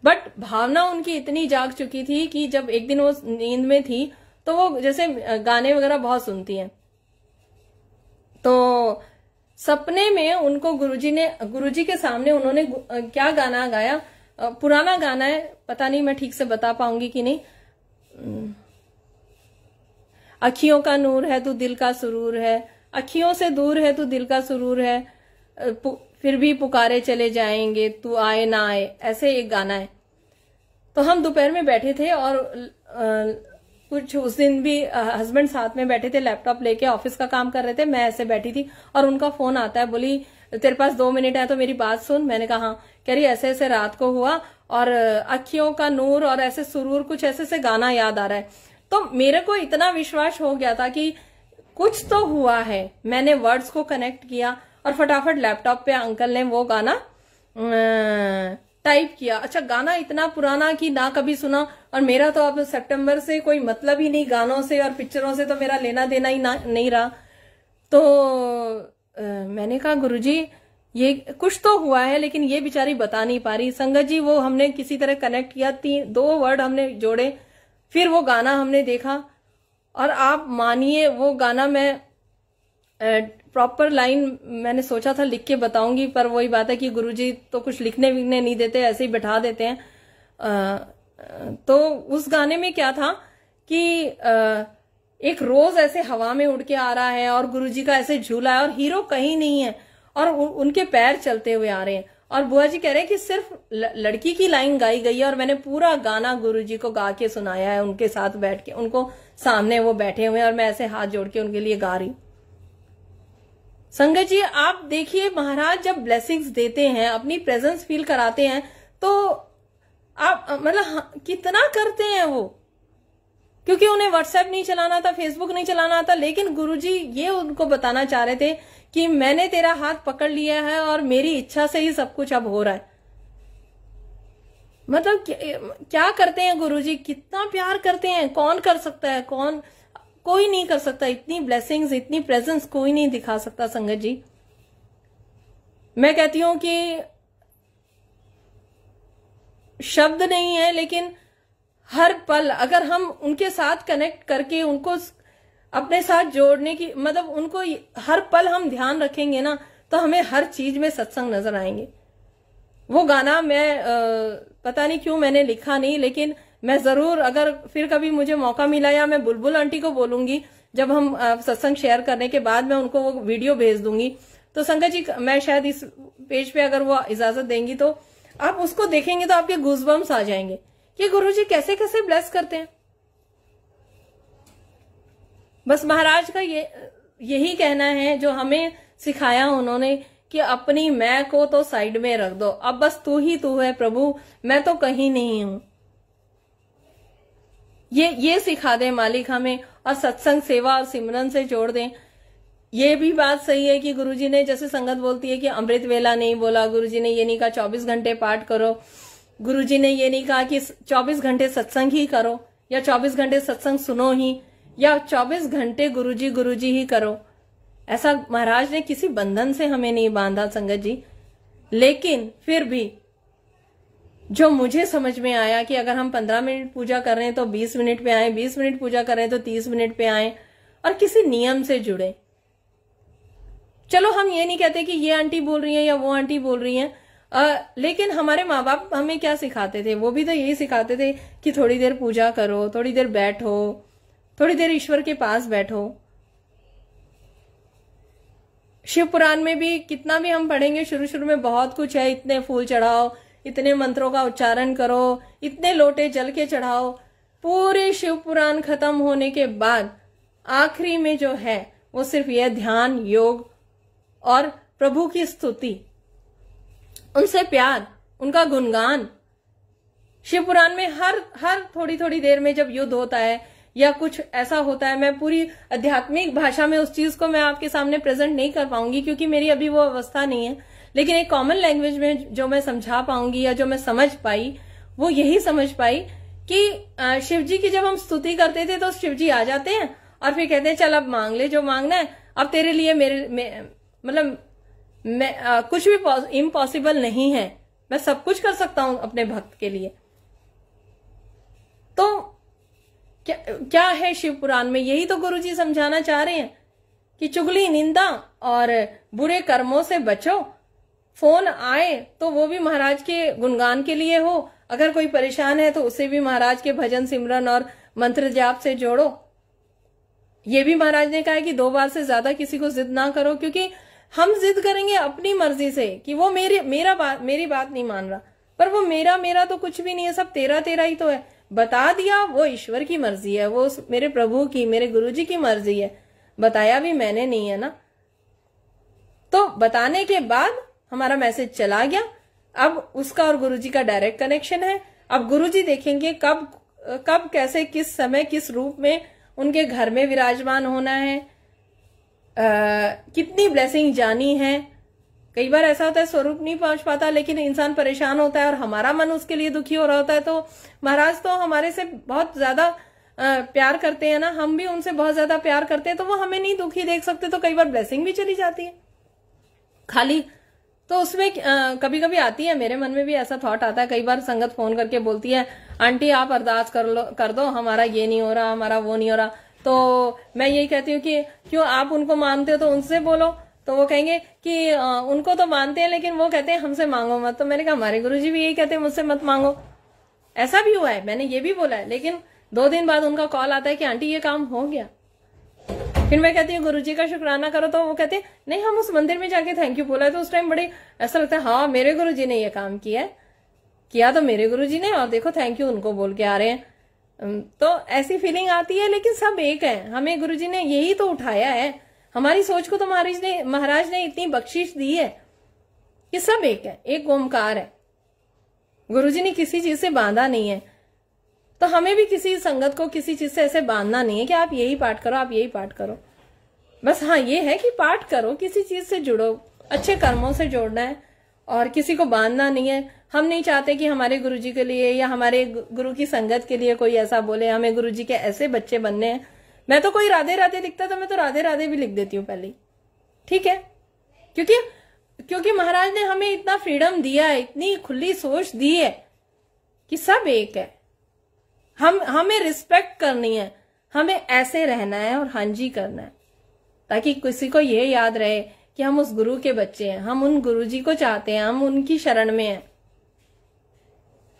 बट भावना उनकी इतनी जाग चुकी थी कि जब एक दिन वो नींद में थी तो वो जैसे गाने वगैरह बहुत सुनती हैं, तो सपने में उनको गुरुजी के सामने उन्होंने क्या गाना गाया, पुराना गाना है, पता नहीं मैं ठीक से बता पाऊंगी कि नहीं। अखियों का नूर है तू दिल का सुरूर है, अखियों से दूर है तू दिल का सुरूर है, फिर भी पुकारे चले जाएंगे तू आए ना आए, ऐसे एक गाना है। तो हम दोपहर में बैठे थे और कुछ उस दिन भी हस्बैंड साथ में बैठे थे, लैपटॉप लेके ऑफिस का काम कर रहे थे, मैं ऐसे बैठी थी और उनका फोन आता है, बोली तेरे पास 2 मिनट है तो मेरी बात सुन। मैंने कहा हाँ। कह रही ऐसे ऐसे रात को हुआ और अखियों का नूर और ऐसे सुरूर, कुछ ऐसे से गाना याद आ रहा है। तो मेरे को इतना विश्वास हो गया था कि कुछ तो हुआ है। मैंने वर्ड्स को कनेक्ट किया और फटाफट लैपटॉप पे अंकल ने वो गाना टाइप किया। अच्छा, गाना इतना पुराना कि ना कभी सुना, और मेरा तो अब सितंबर से कोई मतलब ही नहीं गानों से और पिक्चरों से, तो मेरा लेना देना ही नहीं रहा। तो मैंने कहा गुरुजी ये कुछ तो हुआ है, लेकिन ये बेचारी बता नहीं पा रही। संगत जी वो हमने किसी तरह कनेक्ट किया, 2 वर्ड हमने जोड़े, फिर वो गाना हमने देखा और आप मानिए वो गाना मैं प्रॉपर लाइन मैंने सोचा था लिख के बताऊंगी, पर वही बात है कि गुरुजी तो कुछ लिखने विखने नहीं देते, ऐसे ही बैठा देते हैं। तो उस गाने में क्या था कि एक रोज ऐसे हवा में उड़ के आ रहा है और गुरुजी का ऐसे झूला है और हीरो कहीं नहीं है और उनके पैर चलते हुए आ रहे हैं, और बुआ जी कह रहे हैं कि सिर्फ लड़की की लाइन गाई गई है और मैंने पूरा गाना गुरुजी को गा के सुनाया है, उनके साथ बैठ के, उनको सामने वो बैठे हुए हैं और मैं ऐसे हाथ जोड़ के उनके लिए गा रही। संगत जी आप देखिए, महाराज जब ब्लेसिंग्स देते हैं, अपनी प्रेजेंस फील कराते हैं, तो आप मतलब कितना करते हैं वो, क्योंकि उन्हें व्हाट्सएप नहीं चलाना था, फेसबुक नहीं चलाना था, लेकिन गुरुजी ये उनको बताना चाह रहे थे कि मैंने तेरा हाथ पकड़ लिया है और मेरी इच्छा से ही सब कुछ अब हो रहा है। मतलब क्या करते हैं गुरुजी, कितना प्यार करते हैं, कौन कर सकता है, कोई नहीं कर सकता। इतनी ब्लेसिंग्स, इतनी प्रेजेंस कोई नहीं दिखा सकता। संगत जी मैं कहती हूं कि शब्द नहीं है, लेकिन हर पल अगर हम उनके साथ कनेक्ट करके उनको अपने साथ जोड़ने की, मतलब उनको हर पल हम ध्यान रखेंगे ना, तो हमें हर चीज में सत्संग नजर आएंगे। वो गाना मैं पता नहीं क्यों मैंने लिखा नहीं, लेकिन मैं जरूर अगर फिर कभी मुझे मौका मिला, या मैं बुलबुल आंटी को बोलूंगी जब हम सत्संग शेयर करने के बाद मैं उनको वो वीडियो भेज दूंगी। तो संगत जी मैं शायद इस पेज पे अगर वो इजाजत देंगी तो आप उसको देखेंगे तो आपके गूज़बम्स आ जाएंगे कि गुरुजी कैसे कैसे ब्लेस करते हैं। बस महाराज का यही कहना है जो हमें सिखाया उन्होंने कि अपनी मैं को तो साइड में रख दो, अब बस तू ही तू है प्रभु, मैं तो कहीं नहीं हूं। ये सिखा दे मालिक हमें, और सत्संग सेवा और सिमरन से जोड़ दें। ये भी बात सही है कि गुरुजी ने, जैसे संगत बोलती है कि अमृत वेला नहीं बोला, गुरुजी ने ये नहीं कहा 24 घंटे पाठ करो, गुरुजी ने ये नहीं कहा कि 24 घंटे सत्संग ही करो, या 24 घंटे सत्संग सुनो ही, या 24 घंटे गुरुजी ही करो। ऐसा महाराज ने किसी बंधन से हमें नहीं बांधा संगत जी। लेकिन फिर भी जो मुझे समझ में आया कि अगर हम 15 मिनट पूजा कर रहे हैं तो 20 मिनट पे आए, 20 मिनट पूजा कर रहे हैं तो 30 मिनट पे आए, और किसी नियम से जुड़े। चलो हम ये नहीं कहते कि ये आंटी बोल रही है या वो आंटी बोल रही है, लेकिन हमारे माँ बाप हमें क्या सिखाते थे, वो भी तो यही सिखाते थे कि थोड़ी देर पूजा करो, थोड़ी देर बैठो, थोड़ी देर ईश्वर के पास बैठो। शिव पुराण में भी कितना भी हम पढ़ेंगे, शुरू शुरू में बहुत कुछ है, इतने फूल चढ़ाओ, इतने मंत्रों का उच्चारण करो, इतने लोटे जल के चढ़ाओ। पूरे शिव पुराण खत्म होने के बाद आखिरी में जो है वो सिर्फ यह ध्यान, योग और प्रभु की स्तुति, उनसे प्यार, उनका गुणगान। शिव पुराण में हर थोड़ी थोड़ी देर में जब युद्ध होता है या कुछ ऐसा होता है, मैं पूरी आध्यात्मिक भाषा में उस चीज को मैं आपके सामने प्रेजेंट नहीं कर पाऊंगी क्योंकि मेरी अभी वो अवस्था नहीं है, लेकिन एक कॉमन लैंग्वेज में जो मैं समझा पाऊंगी या जो मैं समझ पाई, वो यही समझ पाई कि शिव जी की जब हम स्तुति करते थे तो शिव जी आ जाते हैं और फिर कहते हैं चल अब मांग ले जो मांगना है, अब तेरे लिए कुछ भी इम्पॉसिबल नहीं है, मैं सब कुछ कर सकता हूं अपने भक्त के लिए। तो क्या है शिव पुराण में, यही तो गुरुजी समझाना चाह रहे हैं कि चुगली, निंदा और बुरे कर्मों से बचो। फोन आए तो वो भी महाराज के गुणगान के लिए हो, अगर कोई परेशान है तो उसे भी महाराज के भजन, सिमरन और मंत्र जाप से जोड़ो। ये भी महाराज ने कहा है कि 2 बार से ज्यादा किसी को जिद ना करो, क्योंकि हम जिद करेंगे अपनी मर्जी से कि वो मेरी बात नहीं मान रहा, पर वो मेरा तो कुछ भी नहीं है, सब तेरा ही तो है। बता दिया वो ईश्वर की मर्जी है, वो मेरे प्रभु की, मेरे गुरुजी की मर्जी है, बताया भी मैंने नहीं है ना। तो बताने के बाद हमारा मैसेज चला गया। अब उसका और गुरुजी का डायरेक्ट कनेक्शन है। अब गुरुजी देखेंगे कब कब कैसे किस समय किस रूप में उनके घर में विराजमान होना है, कितनी ब्लेसिंग जानी है। कई बार ऐसा होता है स्वरूप नहीं पहुंच पाता, लेकिन इंसान परेशान होता है और हमारा मन उसके लिए दुखी हो रहा होता है। तो महाराज तो हमारे से बहुत ज्यादा प्यार करते हैं ना, हम भी उनसे बहुत ज्यादा प्यार करते हैं, तो वो हमें नहीं दुखी देख सकते, तो कई बार ब्लेसिंग भी चली जाती है खाली। तो उसमें कभी कभी आती है, मेरे मन में भी ऐसा थॉट आता है, कई बार संगत फोन करके बोलती है आंटी आप अरदास कर दो, हमारा ये नहीं हो रहा, हमारा वो नहीं हो रहा। तो मैं यही कहती हूँ कि क्यों आप उनको मानते हो तो उनसे बोलो। तो वो कहेंगे कि उनको तो मानते हैं, लेकिन वो कहते हैं हमसे मांगो मत। तो मैंने कहा हमारे गुरुजी भी यही कहते हैं मुझसे मत मांगो। ऐसा भी हुआ है, मैंने ये भी बोला है, लेकिन 2 दिन बाद उनका कॉल आता है कि आंटी ये काम हो गया। फिर मैं कहती हूँ गुरुजी का शुक्राना करो, तो वो कहते हैं नहीं हम उस मंदिर में जाके थैंक यू बोला है। तो उस टाइम बड़े ऐसा लगता है हाँ मेरे गुरुजी ने ये काम किया तो मेरे गुरुजी ने, और देखो थैंक यू उनको बोल के आ रहे हैं। तो ऐसी फीलिंग आती है, लेकिन सब एक है। हमें गुरुजी ने यही तो उठाया है, हमारी सोच को तो महाराज ने इतनी बख्शिश दी है कि सब एक है, एक ओमकार है। गुरुजी ने किसी चीज से बांधा नहीं है, तो हमें भी किसी संगत को किसी चीज से ऐसे बांधना नहीं है कि आप यही पाठ करो, आप यही पाठ करो। बस हाँ ये है कि पाठ करो, किसी चीज से जुड़ो, अच्छे कर्मों से जोड़ना है और किसी को बांधना नहीं है। हम नहीं चाहते कि हमारे गुरुजी के लिए या हमारे गुरु की संगत के लिए कोई ऐसा बोले हमें गुरुजी के ऐसे बच्चे बनने हैं। मैं तो कोई राधे राधे लिखता तो मैं तो राधे राधे भी लिख देती हूँ पहले, ठीक है, क्योंकि महाराज ने हमें इतना फ्रीडम दिया है, इतनी खुली सोच दी है कि सब एक है। हमें रिस्पेक्ट करनी है, हमें ऐसे रहना है और हाँ जी करना है, ताकि किसी को ये याद रहे कि हम उस गुरु के बच्चे हैं, हम उन गुरुजी को चाहते हैं, हम उनकी शरण में हैं।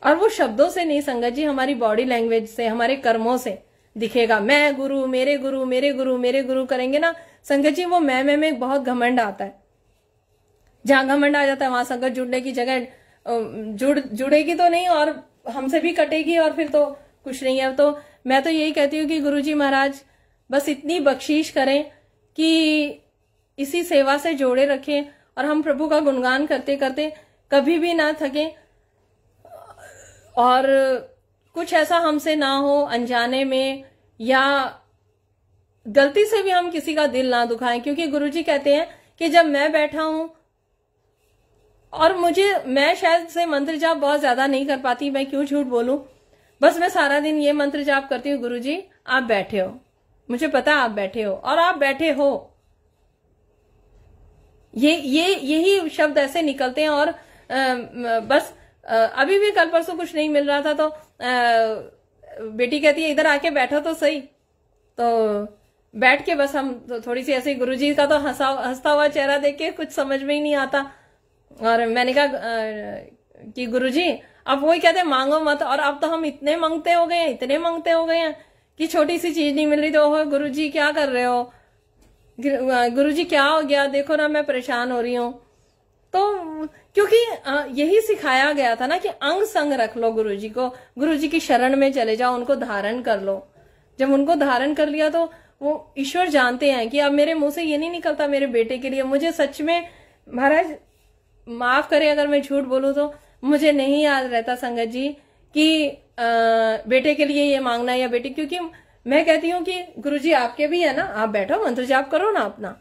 और वो शब्दों से नहीं संगत जी, हमारी बॉडी लैंग्वेज से, हमारे कर्मों से दिखेगा। मैं गुरु, मेरे गुरु, मेरे गुरु, मेरे गुरु करेंगे ना संगत जी, वो मैं में बहुत घमंड आता है। जहां घमंड आ जाता है वहां संगत जुड़ने की जगह जुड़ेगी तो नहीं, और हमसे भी कटेगी, और फिर तो कुछ नहीं है। तो मैं तो यही कहती हूँ कि गुरुजी महाराज बस इतनी बख्शीश करें कि इसी सेवा से जोड़े रखें और हम प्रभु का गुणगान करते करते कभी भी ना थकें, और कुछ ऐसा हमसे ना हो अनजाने में या गलती से भी हम किसी का दिल ना दुखाएं। क्योंकि गुरुजी कहते हैं कि जब मैं बैठा हूं और मैं शायद से मंत्र जाप बहुत ज्यादा नहीं कर पाती, मैं क्यों झूठ बोलूं, बस मैं सारा दिन ये मंत्र जाप करती हूँ, गुरुजी आप बैठे हो, मुझे पता आप बैठे हो और आप बैठे हो। यही शब्द ऐसे निकलते हैं। और बस अभी भी कल परसों कुछ नहीं मिल रहा था, तो बेटी कहती है इधर आके बैठो तो सही। तो बैठ के बस हम थोड़ी सी ऐसे, गुरुजी का तो हंसता हुआ चेहरा देख के कुछ समझ में ही नहीं आता। और मैंने कहा कि गुरुजी अब वही कहते हैं मांगो मत, और अब तो हम इतने मांगते हो गए हैं कि छोटी सी चीज नहीं मिल रही तो गुरुजी क्या कर रहे हो, गुरुजी क्या हो गया, देखो ना मैं परेशान हो रही हूँ। तो क्योंकि यही सिखाया गया था ना कि अंग संग रख लो गुरुजी को, गुरुजी की शरण में चले जाओ, उनको धारण कर लो। जब उनको धारण कर लिया तो वो ईश्वर जानते हैं कि अब मेरे मुंह से ये नहीं निकलता मेरे बेटे के लिए। मुझे सच में महाराज माफ करे अगर मैं झूठ बोलूं, तो मुझे नहीं याद रहता संगत जी कि बेटे के लिए ये मांगना है या बेटी, क्योंकि मैं कहती हूँ कि गुरुजी आपके भी है ना, आप बैठो मंत्र जाप करो ना अपना।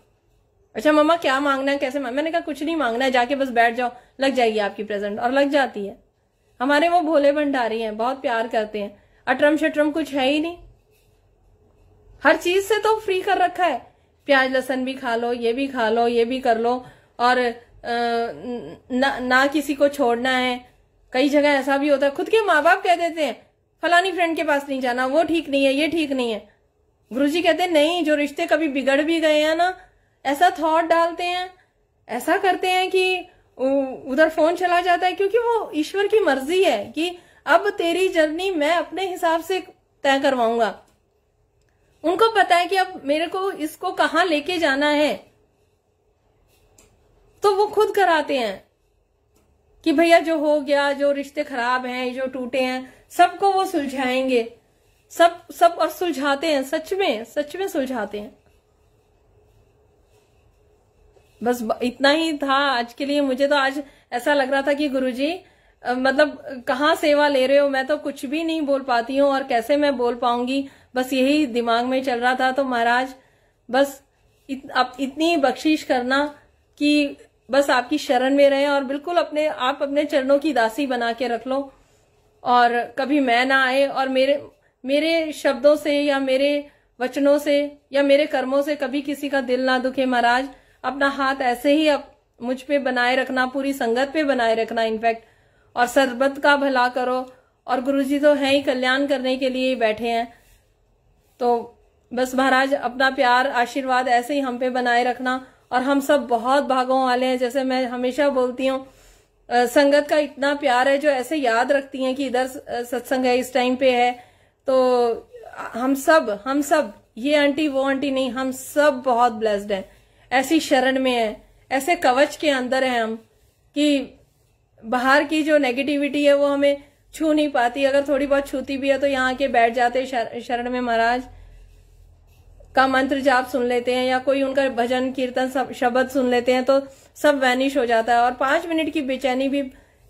अच्छा मम्मा क्या मांगना है, कैसे मैंने कहा कुछ नहीं मांगना है, जाके बस बैठ जाओ, लग जाएगी आपकी प्रेजेंट। और लग जाती है। हमारे वो भोले भंडारी हैं, बहुत प्यार करते हैं, अटरम शटरम कुछ है ही नहीं, हर चीज से तो फ्री कर रखा है। प्याज लहसुन भी खा लो, ये भी खा लो, ये भी कर लो, और ना किसी को छोड़ना है। कई जगह ऐसा भी होता है, खुद के माँ बाप कह देते हैं फलानी फ्रेंड के पास नहीं जाना, वो ठीक नहीं है, ये ठीक नहीं है। गुरुजी कहते हैं नहीं, जो रिश्ते कभी बिगड़ भी गए हैं ना, ऐसा थॉट डालते हैं, ऐसा करते हैं कि उधर फोन चला जाता है, क्योंकि वो ईश्वर की मर्जी है कि अब तेरी जर्नी मैं अपने हिसाब से तय करवाऊंगा। उनको पता है कि अब मेरे को इसको कहाँ लेके जाना है, तो वो खुद कराते हैं कि भैया जो हो गया, जो रिश्ते खराब हैं, जो टूटे हैं, सबको वो सुलझाएंगे, सब और सुलझाते हैं, सच में सुलझाते हैं। बस इतना ही था आज के लिए। मुझे तो आज ऐसा लग रहा था कि गुरुजी मतलब कहाँ सेवा ले रहे हो, मैं तो कुछ भी नहीं बोल पाती हूँ और कैसे मैं बोल पाऊंगी, बस यही दिमाग में चल रहा था। तो महाराज बस आप इतनी बख्शिश करना कि बस आपकी शरण में रहे और बिल्कुल आप अपने चरणों की दासी बना के रख लो और कभी मैं ना आए और मेरे शब्दों से या मेरे वचनों से या मेरे कर्मों से कभी किसी का दिल ना दुखे। महाराज अपना हाथ ऐसे ही मुझ पे बनाए रखना, पूरी संगत पे बनाए रखना इनफैक्ट, और सर्बत का भला करो। और गुरुजी तो हैं ही कल्याण करने के लिए ही बैठे हैं। तो बस महाराज अपना प्यार आशीर्वाद ऐसे ही हम पे बनाए रखना। और हम सब बहुत भागों वाले हैं, जैसे मैं हमेशा बोलती हूँ, संगत का इतना प्यार है जो ऐसे याद रखती हैं कि इधर सत्संग है, इस टाइम पे है। तो हम सब ये आंटी वो आंटी नहीं, हम सब बहुत ब्लेस्ड हैं, ऐसी शरण में है, ऐसे कवच के अंदर है हम कि बाहर की जो नेगेटिविटी है वो हमें छू नहीं पाती। अगर थोड़ी बहुत छूती भी है तो यहाँ के बैठ जाते शरण में, महाराज का मंत्र जाप सुन लेते हैं या कोई उनका भजन कीर्तन शब्द सुन लेते हैं तो सब वैनिश हो जाता है। और 5 मिनट की बेचैनी भी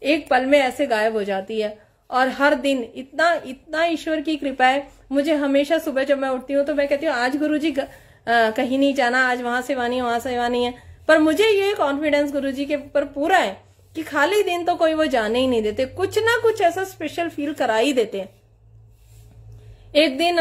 एक पल में ऐसे गायब हो जाती है। और हर दिन इतना ईश्वर की कृपा है। मुझे हमेशा सुबह जब मैं उठती हूँ तो मैं कहती हूँ आज गुरुजी कहीं नहीं जाना, आज वहां सेवा नहीं, वहां सेवा नहीं है। पर मुझे ये कॉन्फिडेंस गुरुजी के ऊपर पूरा है कि खाली दिन तो कोई वो जाने ही नहीं देते, कुछ ना कुछ ऐसा स्पेशल फील करा ही देते हैं। एक दिन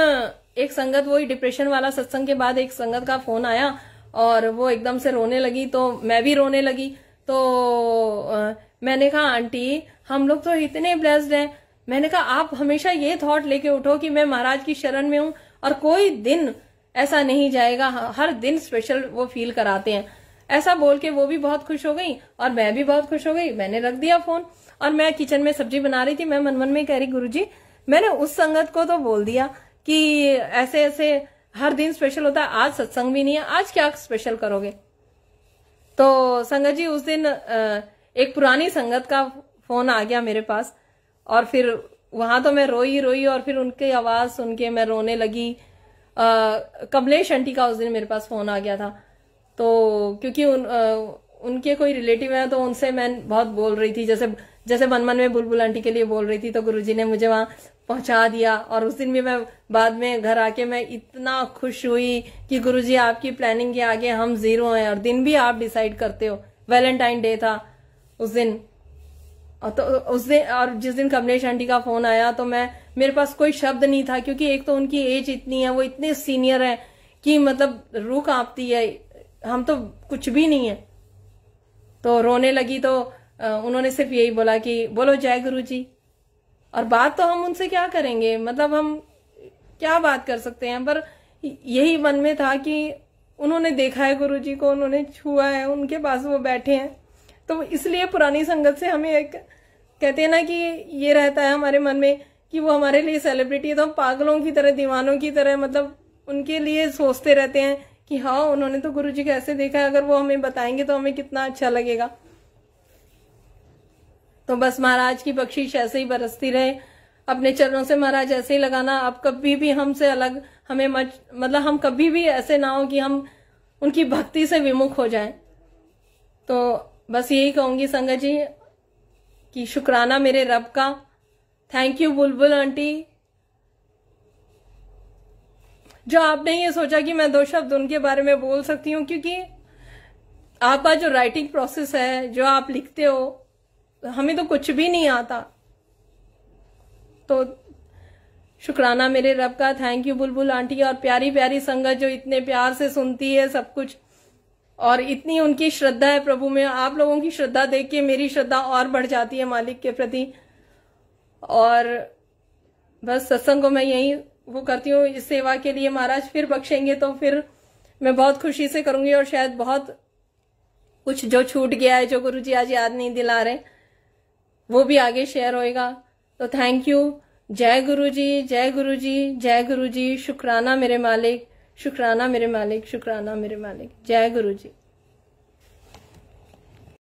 एक संगत, वही डिप्रेशन वाला सत्संग के बाद एक संगत का फोन आया और वो एकदम से रोने लगी, तो मैं भी रोने लगी। तो मैंने कहा आंटी हम लोग तो इतने ब्लेस्ड हैं। मैंने कहा आप हमेशा ये थॉट लेके उठो कि मैं महाराज की शरण में हूं और कोई दिन ऐसा नहीं जाएगा, हर दिन स्पेशल वो फील कराते हैं। ऐसा बोल के वो भी बहुत खुश हो गई और मैं भी बहुत खुश हो गई। मैंने रख दिया फोन और मैं किचन में सब्जी बना रही थी। मैं मन में कह रही गुरुजी मैंने उस संगत को तो बोल दिया कि ऐसे ऐसे हर दिन स्पेशल होता है, आज सत्संग भी नहीं है, आज क्या स्पेशल करोगे। तो संगत जी उस दिन एक पुरानी संगत का फोन आ गया मेरे पास और फिर वहां तो मैं रोई और फिर उनकी आवाज सुन के मैं रोने लगी। कमलेश आंटी का उस दिन मेरे पास फोन आ गया था। तो क्योंकि उनके कोई रिलेटिव है तो उनसे मैं बहुत बोल रही थी, जैसे मन में बुलबुल आंटी के लिए बोल रही थी। तो गुरुजी ने मुझे वहां पहुंचा दिया और उस दिन भी मैं बाद में घर आके मैं इतना खुश हुई कि गुरुजी आपकी प्लानिंग के आगे हम जीरो हैं और दिन भी आप डिसाइड करते हो। वैलेंटाइन डे था उस दिन, तो उस दिन और जिस दिन कमलेश आंटी का फोन आया तो मेरे पास कोई शब्द नहीं था, क्योंकि एक तो उनकी एज इतनी है, वो इतने सीनियर है कि मतलब रूह कांपती है, हम तो कुछ भी नहीं है। तो रोने लगी तो उन्होंने सिर्फ यही बोला कि बोलो जय गुरुजी। और बात तो हम उनसे क्या करेंगे, मतलब हम क्या बात कर सकते हैं। पर यही मन में था कि उन्होंने देखा है गुरुजी को, उन्होंने छुआ है, उनके पास वो बैठे हैं। तो इसलिए पुरानी संगत से हमें एक कहते हैं ना कि ये रहता है हमारे मन में कि वो हमारे लिए सेलिब्रिटी है, तो हम पागलों की तरह, दीवानों की तरह मतलब उनके लिए सोचते रहते हैं कि हाँ उन्होंने तो गुरुजी को ऐसे देखा है, अगर वो हमें बताएंगे तो हमें कितना अच्छा लगेगा। तो बस महाराज की बख्शिश ऐसे ही बरसती रहे, अपने चरणों से महाराज ऐसे ही लगाना। आप कभी भी हमसे अलग हमें मतलब हम कभी भी ऐसे ना हो कि हम उनकी भक्ति से विमुख हो जाएं। तो बस यही कहूंगी संगत जी कि शुक्राना मेरे रब का। थैंक यू बुलबुल आंटी, जो आपने ये सोचा कि मैं 2 शब्द उनके बारे में बोल सकती हूँ, क्योंकि आपका जो राइटिंग प्रोसेस है, जो आप लिखते हो, हमें तो कुछ भी नहीं आता। तो शुक्राना मेरे रब का। थैंक यू बुलबुल आंटी और प्यारी प्यारी संगत जो इतने प्यार से सुनती है सब कुछ, और इतनी उनकी श्रद्धा है प्रभु में। आप लोगों की श्रद्धा देख के मेरी श्रद्धा और बढ़ जाती है मालिक के प्रति। और बस सत्संग को मैं यही वो करती हूँ इस सेवा के लिए। महाराज फिर बख्शेंगे तो फिर मैं बहुत खुशी से करूंगी, और शायद बहुत कुछ जो छूट गया है, जो गुरुजी आज याद नहीं दिला रहे, वो भी आगे शेयर होएगा। तो थैंक यू। जय गुरुजी, जय गुरुजी, जय गुरुजी। शुक्राना मेरे मालिक, शुक्राना मेरे मालिक, शुक्राना मेरे मालिक। जय गुरुजी।